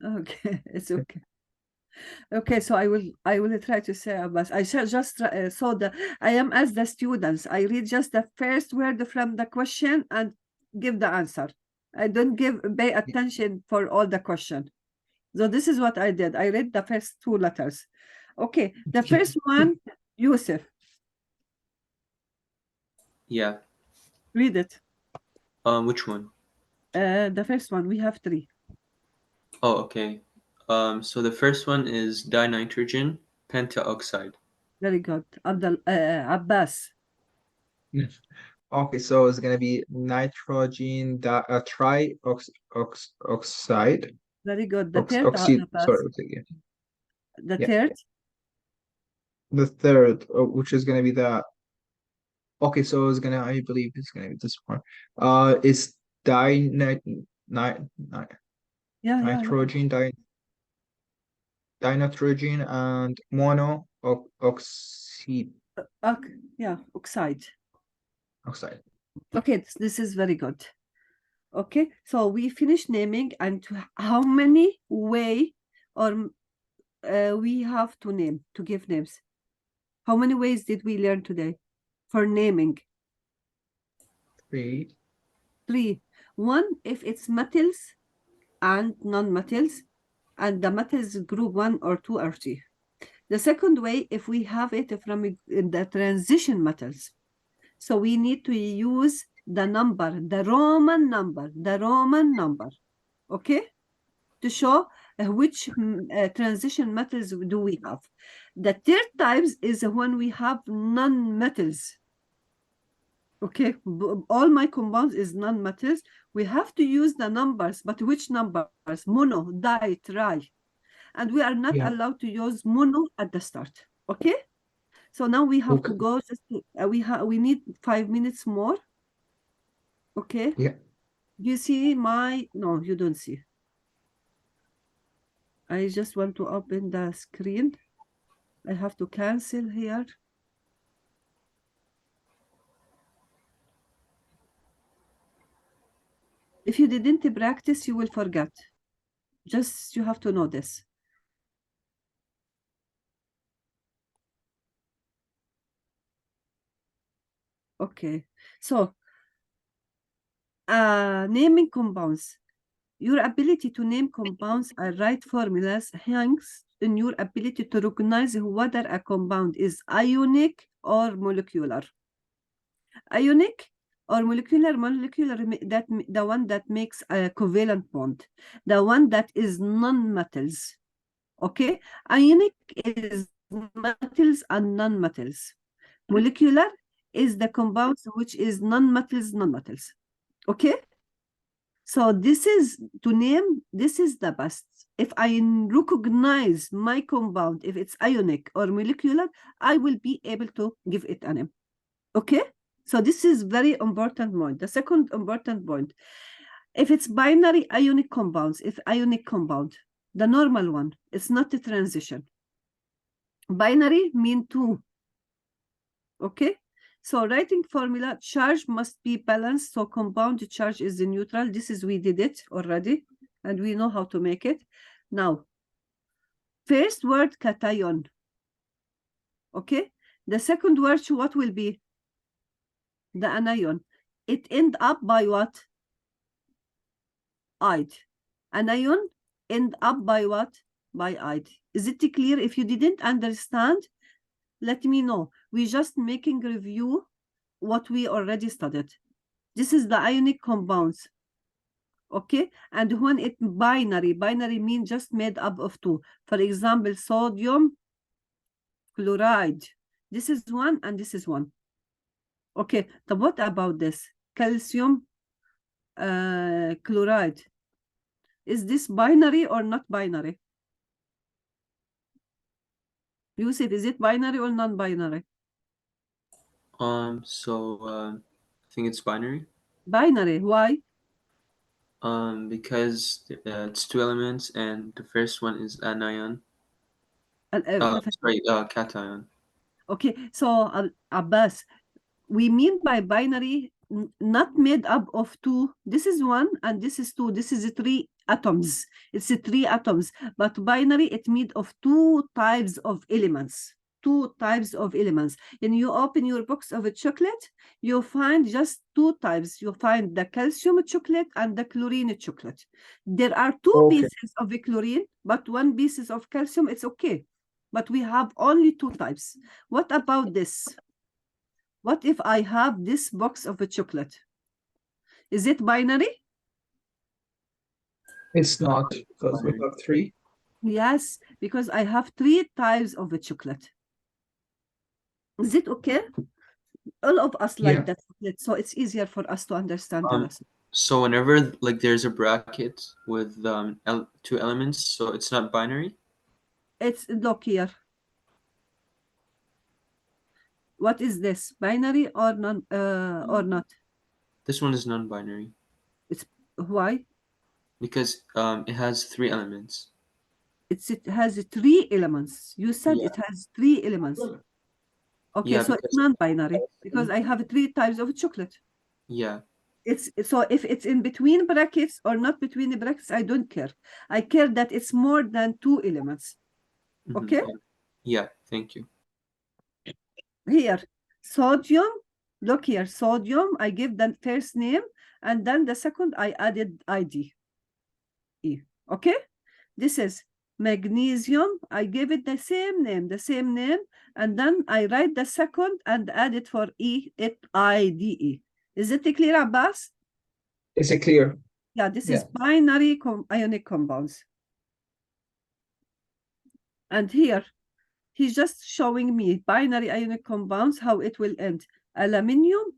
Okay, it's okay. Okay, so I will try to say Abbas. I shall just so I am as the students. I read just the first word from the question and give the answer. I don't pay attention for all the question. So this is what I did. I read the first 2 letters. Okay, the first one, Yusuf. Yeah. Read it. Which one? The first one. We have 3. Oh, okay. So the first one is dinitrogen pentaoxide. Very good. Abbas. Okay, so it's gonna be nitrogen trioxide. Very good. The third, Oxide. Abbas. Sorry, again. The Yeah. third. The third, which is gonna be the. Okay, so it's gonna. I believe it's gonna be this one. It's Yeah. nitrogen, dinitrogen, and monoxide. Yeah, oxide. Oxide. Okay, this is very good. Okay, so we finished naming, and how many way or we have to name, to give names? How many ways did we learn today for naming? 3. 3. 1, if it's metals and non-metals, and the metals group 1 or 2 or 3. The second way, if we have it from the transition metals. So we need to use the number, the Roman number, okay? To show which transition metals do we have. The third types is when we have non-metals. Okay, all my compounds is non-metals. We have to use the numbers, but which numbers? Mono, di, tri. And we are not allowed to use mono at the start. Okay? So now we have to go. Just to, we need 5 minutes more. Okay. Yeah. Do you see my? No, you don't see. I just want to open the screen. I have to cancel here. If you didn't practice, you will forget. Just you have to know this. Okay. So, naming compounds. Your ability to name compounds and write formulas hangs in your ability to recognize whether a compound is ionic or molecular. Ionic or molecular, that the one that makes a covalent bond, the one that is non-metals. Okay, ionic is metals and non-metals. Molecular is the compounds which is non-metals. Okay. So this is to name, this is the best. If I recognize my compound, if it's ionic or molecular, I will be able to give it a name. Okay? So this is very important point. The second important point, if it's binary ionic compounds, if ionic compound, the normal one, it's not a transition. Binary mean 2. Okay? So writing formula, charge must be balanced. So compound charge is the neutral. This is, we did it already, and we know how to make it. Now, First word, cation. Okay. The second word, what will be? The anion. It end up by what? Ide. Anion end up by what? By ide. Is it clear? If you didn't understand, let me know. We're just making review what we already studied. This is the ionic compounds. Okay, and when it binary means just made up of two. For example, sodium chloride. This is one and this is one. Okay, so what about this? Calcium chloride. Is this binary or not binary? Yusuf, is it binary or non-binary? I think it's binary. Binary, why? Because it's two elements, and the first one is anion. And, Sorry, cation. okay, so Abbas, we mean by binary not made up of two. This is one and this is two. This is three atoms. It's three atoms. But binary, it made of two types of elements. Two types of elements. And you open your box of a chocolate, you find just two types. You find the calcium chocolate and the chlorine chocolate. There are two pieces of chlorine, but one pieces of calcium, it's okay. But we have only two types. What about this? What if I have this box of a chocolate? Is it binary? It's not, because we have three. Yes, because I have three types of a chocolate. Is it okay? All of us like that chocolate, so it's easier for us to understand the lesson. So whenever like there's a bracket with two elements, so it's not binary? It's, look here. What is this? Binary or non or not? This one is non-binary. It's why? Because it has three elements. It has three elements. You said it has three elements. Okay, Yeah, so it's non-binary because I have three types of chocolate. Yeah. It's so if it's in between brackets or not between the brackets, I don't care. I care that it's more than two elements. Okay? Yeah, thank you. Here, sodium, look here, sodium, I give the first name, and then the second I added ID. Okay? This is magnesium, I give it the same name, and then I write the second and add it for IDE. Is it clear, Abbas? Is it clear? Yeah, this is binary ionic compounds. And here, he's just showing me binary ionic compounds, how it will end. Aluminium,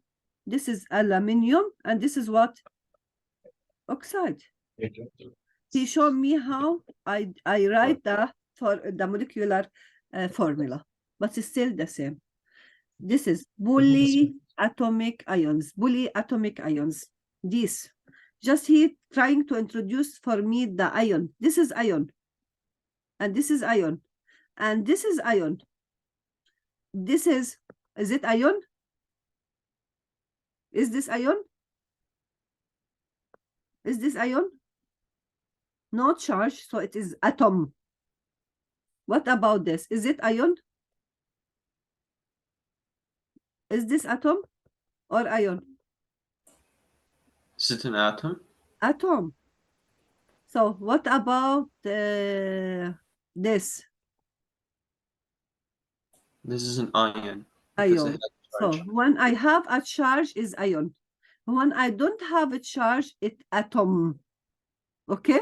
this is aluminium, and this is what? Oxide. He showed me how I write the molecular formula, but it's still the same. This is polyatomic ions. This. Just he trying to introduce for me the ion. This is ion. And this is ion. And this is ion. This is it ion? Is this ion? Is this ion? No charge, so it is atom. What about this? Is it ion? Is this atom or ion? Is it an atom? Atom. So what about this? This is an ion. Ion. So when I have a charge is ion. When I don't have a charge, it's atom. Okay?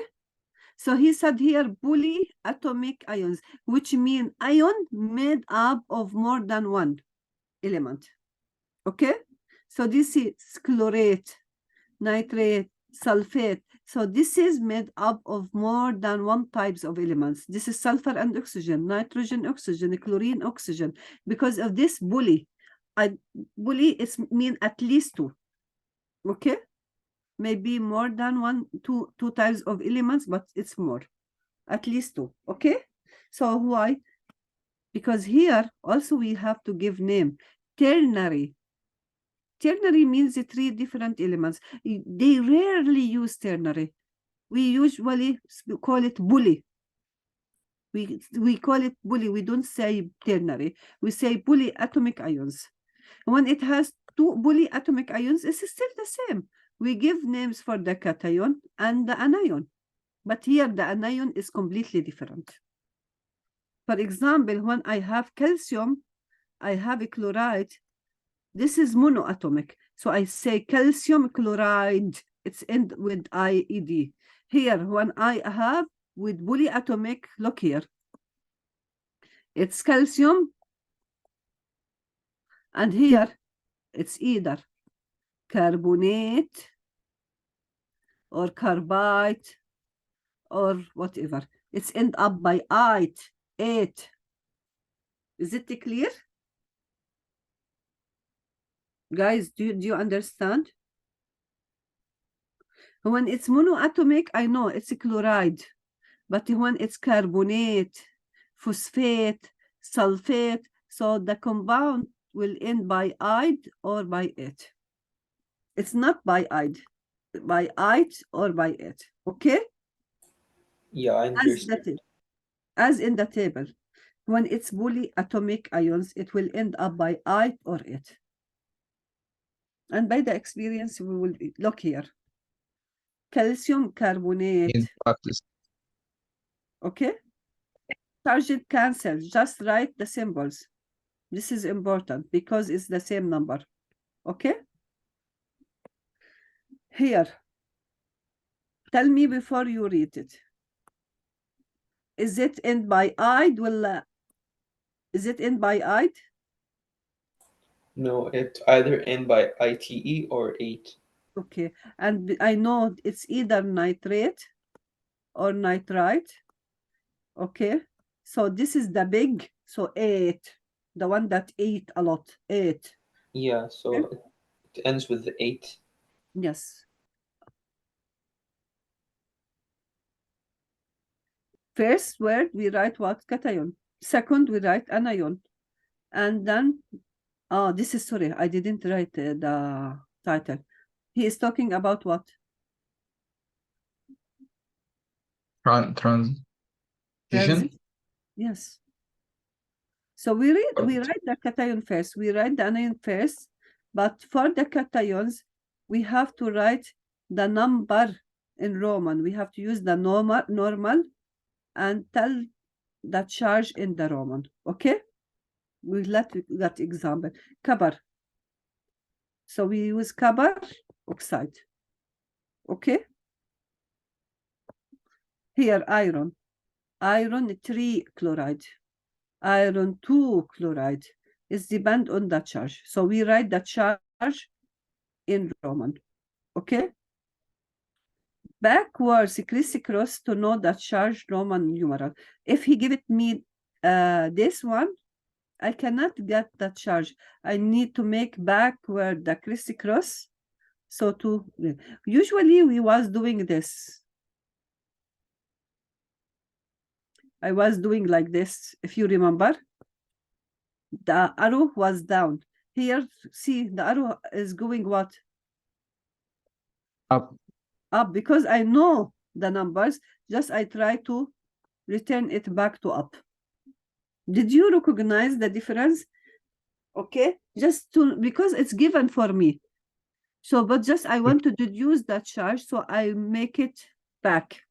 So he said here polyatomic ions, which mean ion made up of more than one element. Okay? So this is chlorate, nitrate, sulfate. So this is made up of more than one types of elements. This is sulfur and oxygen, nitrogen, oxygen, chlorine, oxygen. Because of this poly is mean at least two. Okay? Maybe more than two types of elements, but it's more. At least two. Okay? So why? Because here also we have to give name. Ternary. Ternary means the three different elements. They rarely use ternary. We usually call it poly. We call it poly. We don't say ternary. We say polyatomic ions. When it has two polyatomic ions, it's still the same. We give names for the cation and the anion. But here the anion is completely different. For example, when I have calcium, I have a chloride. This is monoatomic. So I say calcium chloride. It's end with IED. Here, when I have with polyatomic, look here. It's calcium. And here, it's either carbonate or carbide or whatever. It's end up by eight. Is it clear? Guys, do you understand? When it's monoatomic, I know it's a chloride. But when it's carbonate, phosphate, sulfate, so the compound will end by "ide" or by "it." It's not by "ide", by "ide" or by "it." Okay? Yeah, I understand. As in the table. When it's polyatomic ions, it will end up by "ide" or "it." And by the experience, we will look here. Calcium carbonate. In practice. Okay? Charged cancel. Just write the symbols. This is important because it's the same number. Okay? Here. Tell me before you read it. Is it end by "ide"? Well, is it end by "ide"? No, it either end by ITE or 8. Okay. And I know it's either nitrate or nitrite. Okay. So this is the big. So 8. The one that ate a lot. 8. Yeah, so Okay. it ends with the 8. Yes. First word, we write what? Cation. Second, we write anion. And then, this is, sorry, I didn't write the title. He is talking about what? Transition. Yes. So we write the cation first. We write the anion first. But for the cations, we have to write the number in Roman. We have to use the normal and tell the charge in the Roman. Okay? We let that example. Copper. So we use copper oxide. Okay? Here, iron. Iron 3 chloride. Iron 2 chloride. It depends on the charge. So we write the charge in Roman. Okay? Backwards, crisscross to know the charge Roman numeral. If he give it me this one, I cannot get the charge. I need to make backward the crisscross. So usually we was doing this. I was doing like this, if you remember. The arrow was down. Here, see, the arrow is going what? Up. Up, because I know the numbers, just I try to return it back to up. Did you recognize the difference? Okay, just to, because it's given for me. So, but just I want to deduce that charge, so I make it back.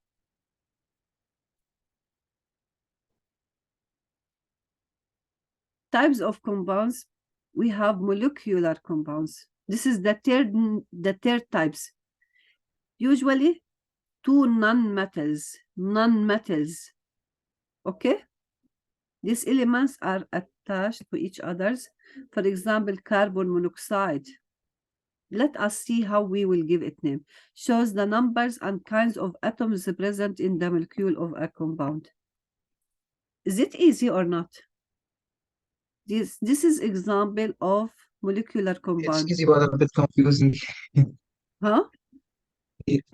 Types of compounds, we have molecular compounds. This is the third types. Usually 2 non-metals. Okay? These elements are attached to each others. For example, carbon monoxide. Let us see how we will give it name. Shows the numbers and kinds of atoms present in the molecule of a compound. Is it easy or not? This is example of molecular compound. It's easy, but a bit confusing. Huh? It-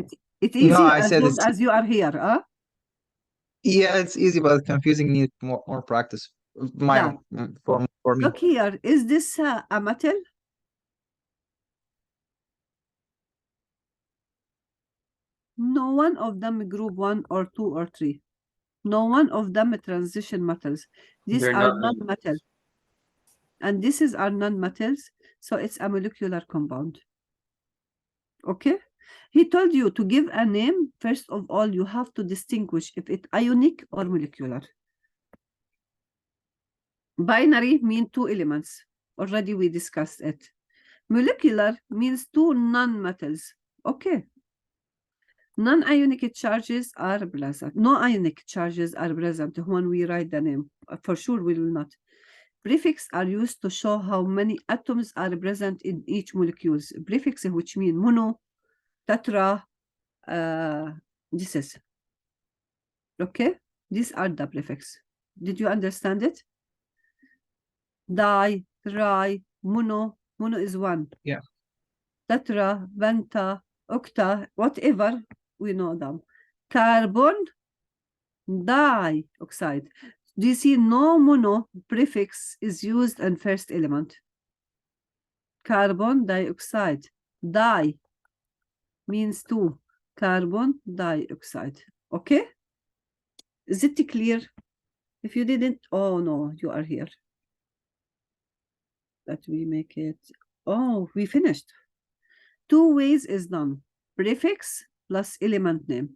It's easy No, I as said long it's as you are here, huh? yeah, it's easy, but confusing. Need more practice. Yeah. For me. Look here. Is this a metal? No one of them group 1 or 2 or 3. No one of them transition metals. These They're are not non-metal. And this is our non-metals, so it's a molecular compound. Okay? He told you to give a name. First of all, you have to distinguish if it's ionic or molecular. Binary means 2 elements. Already we discussed it. Molecular means 2 non-metals. Okay. Non-ionic charges are present. No ionic charges are present when we write the name. For sure we will not. Prefixes are used to show how many atoms are present in each molecule. Prefixes, which mean mono, tetra, this is. Okay? These are the prefixes. Did you understand it? Di, tri, mono. Mono is 1. Yeah. Tetra, penta, octa, whatever, we know them. Carbon dioxide. Do you see no mono prefix is used in first element? Carbon dioxide. Di means 2. Carbon dioxide. Okay? Is it clear? If you didn't, oh no, you are here. Let me make it. Oh, we finished. 2 ways is done. Prefix plus element name.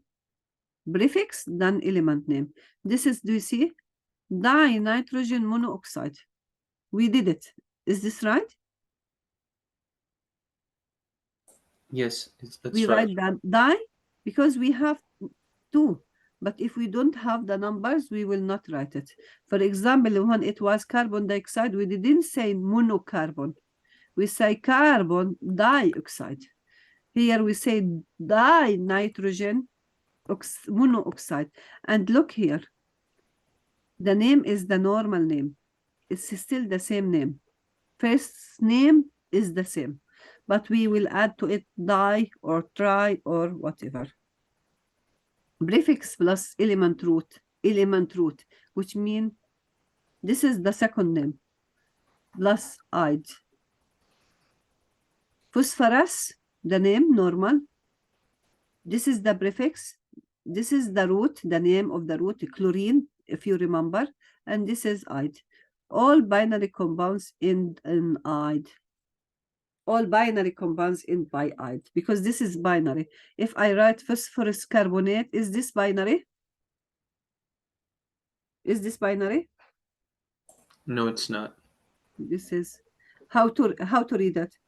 Prefix, then element name. This is, do you see? Dinitrogen monoxide. We did it. Is this right? Yes, that's We right. write that di because we have 2. But if we don't have the numbers, we will not write it. For example, when it was carbon dioxide, we didn't say monocarbon. We say carbon dioxide. Here we say dinitrogen monoxide. And look here. The name is the normal name. It's still the same name. First name is the same, but we will add to it di or tri or whatever. Prefix plus element root, which means this is the second name, plus ide. Phosphorus, the name, normal. This is the prefix. This is the root, the name of the root, chlorine, if you remember. And this is ide. All binary compounds end in ide. All binary compounds end by ide, because this is binary. If I write phosphorus carbonate, is this binary? Is this binary? No, it's not. This is how to read it.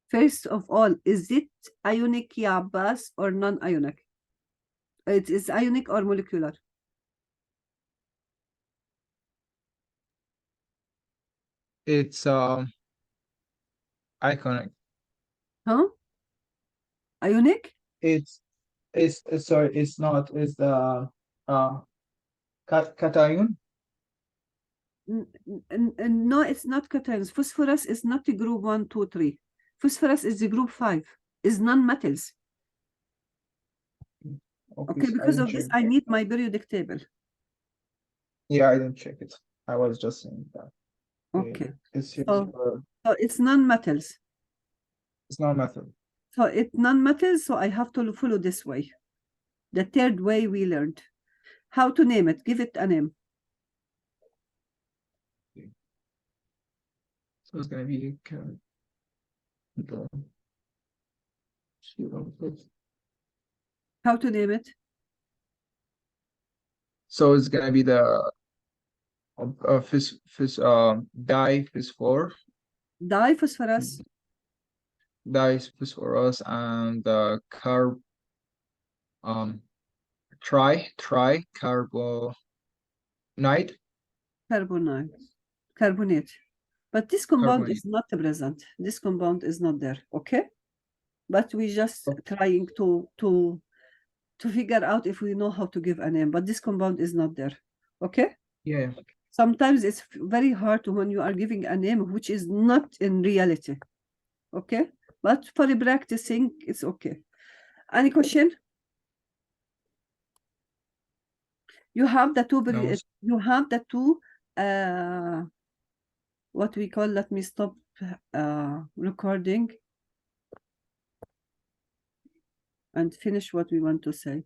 First of all, is it ionic, Abbas, or non-ionic? It is ionic or molecular? It's iconic. Huh? Ionic? It's sorry, it's not. It's the cation. No, it's not cations. Phosphorus is not the group 1, 2, 3. Phosphorus is the group 5. Is non-metals. Okay, because of this, I need my periodic table. Yeah, I didn't check it. I was just saying that. Okay. It's So it's non-metals. it's not method. So it's non-metals, so I have to follow this way. The third way we learned. How to name it? Give it a name. So it's gonna be How to name it? so it's gonna be the diphosphor, Diphosphorus. diphosphorus, and the tricarbonate. Carbonate. But this compound Carbonate. is not present. This compound is not there. Okay? But we just trying to figure out if we know how to give a name. But this compound is not there. Okay? Yeah. Sometimes it's very hard when you are giving a name which is not in reality. Okay? But for practicing, it's okay. Any question? You have the two. No. You have the two. What we call. Let me stop recording. and finish what we want to say.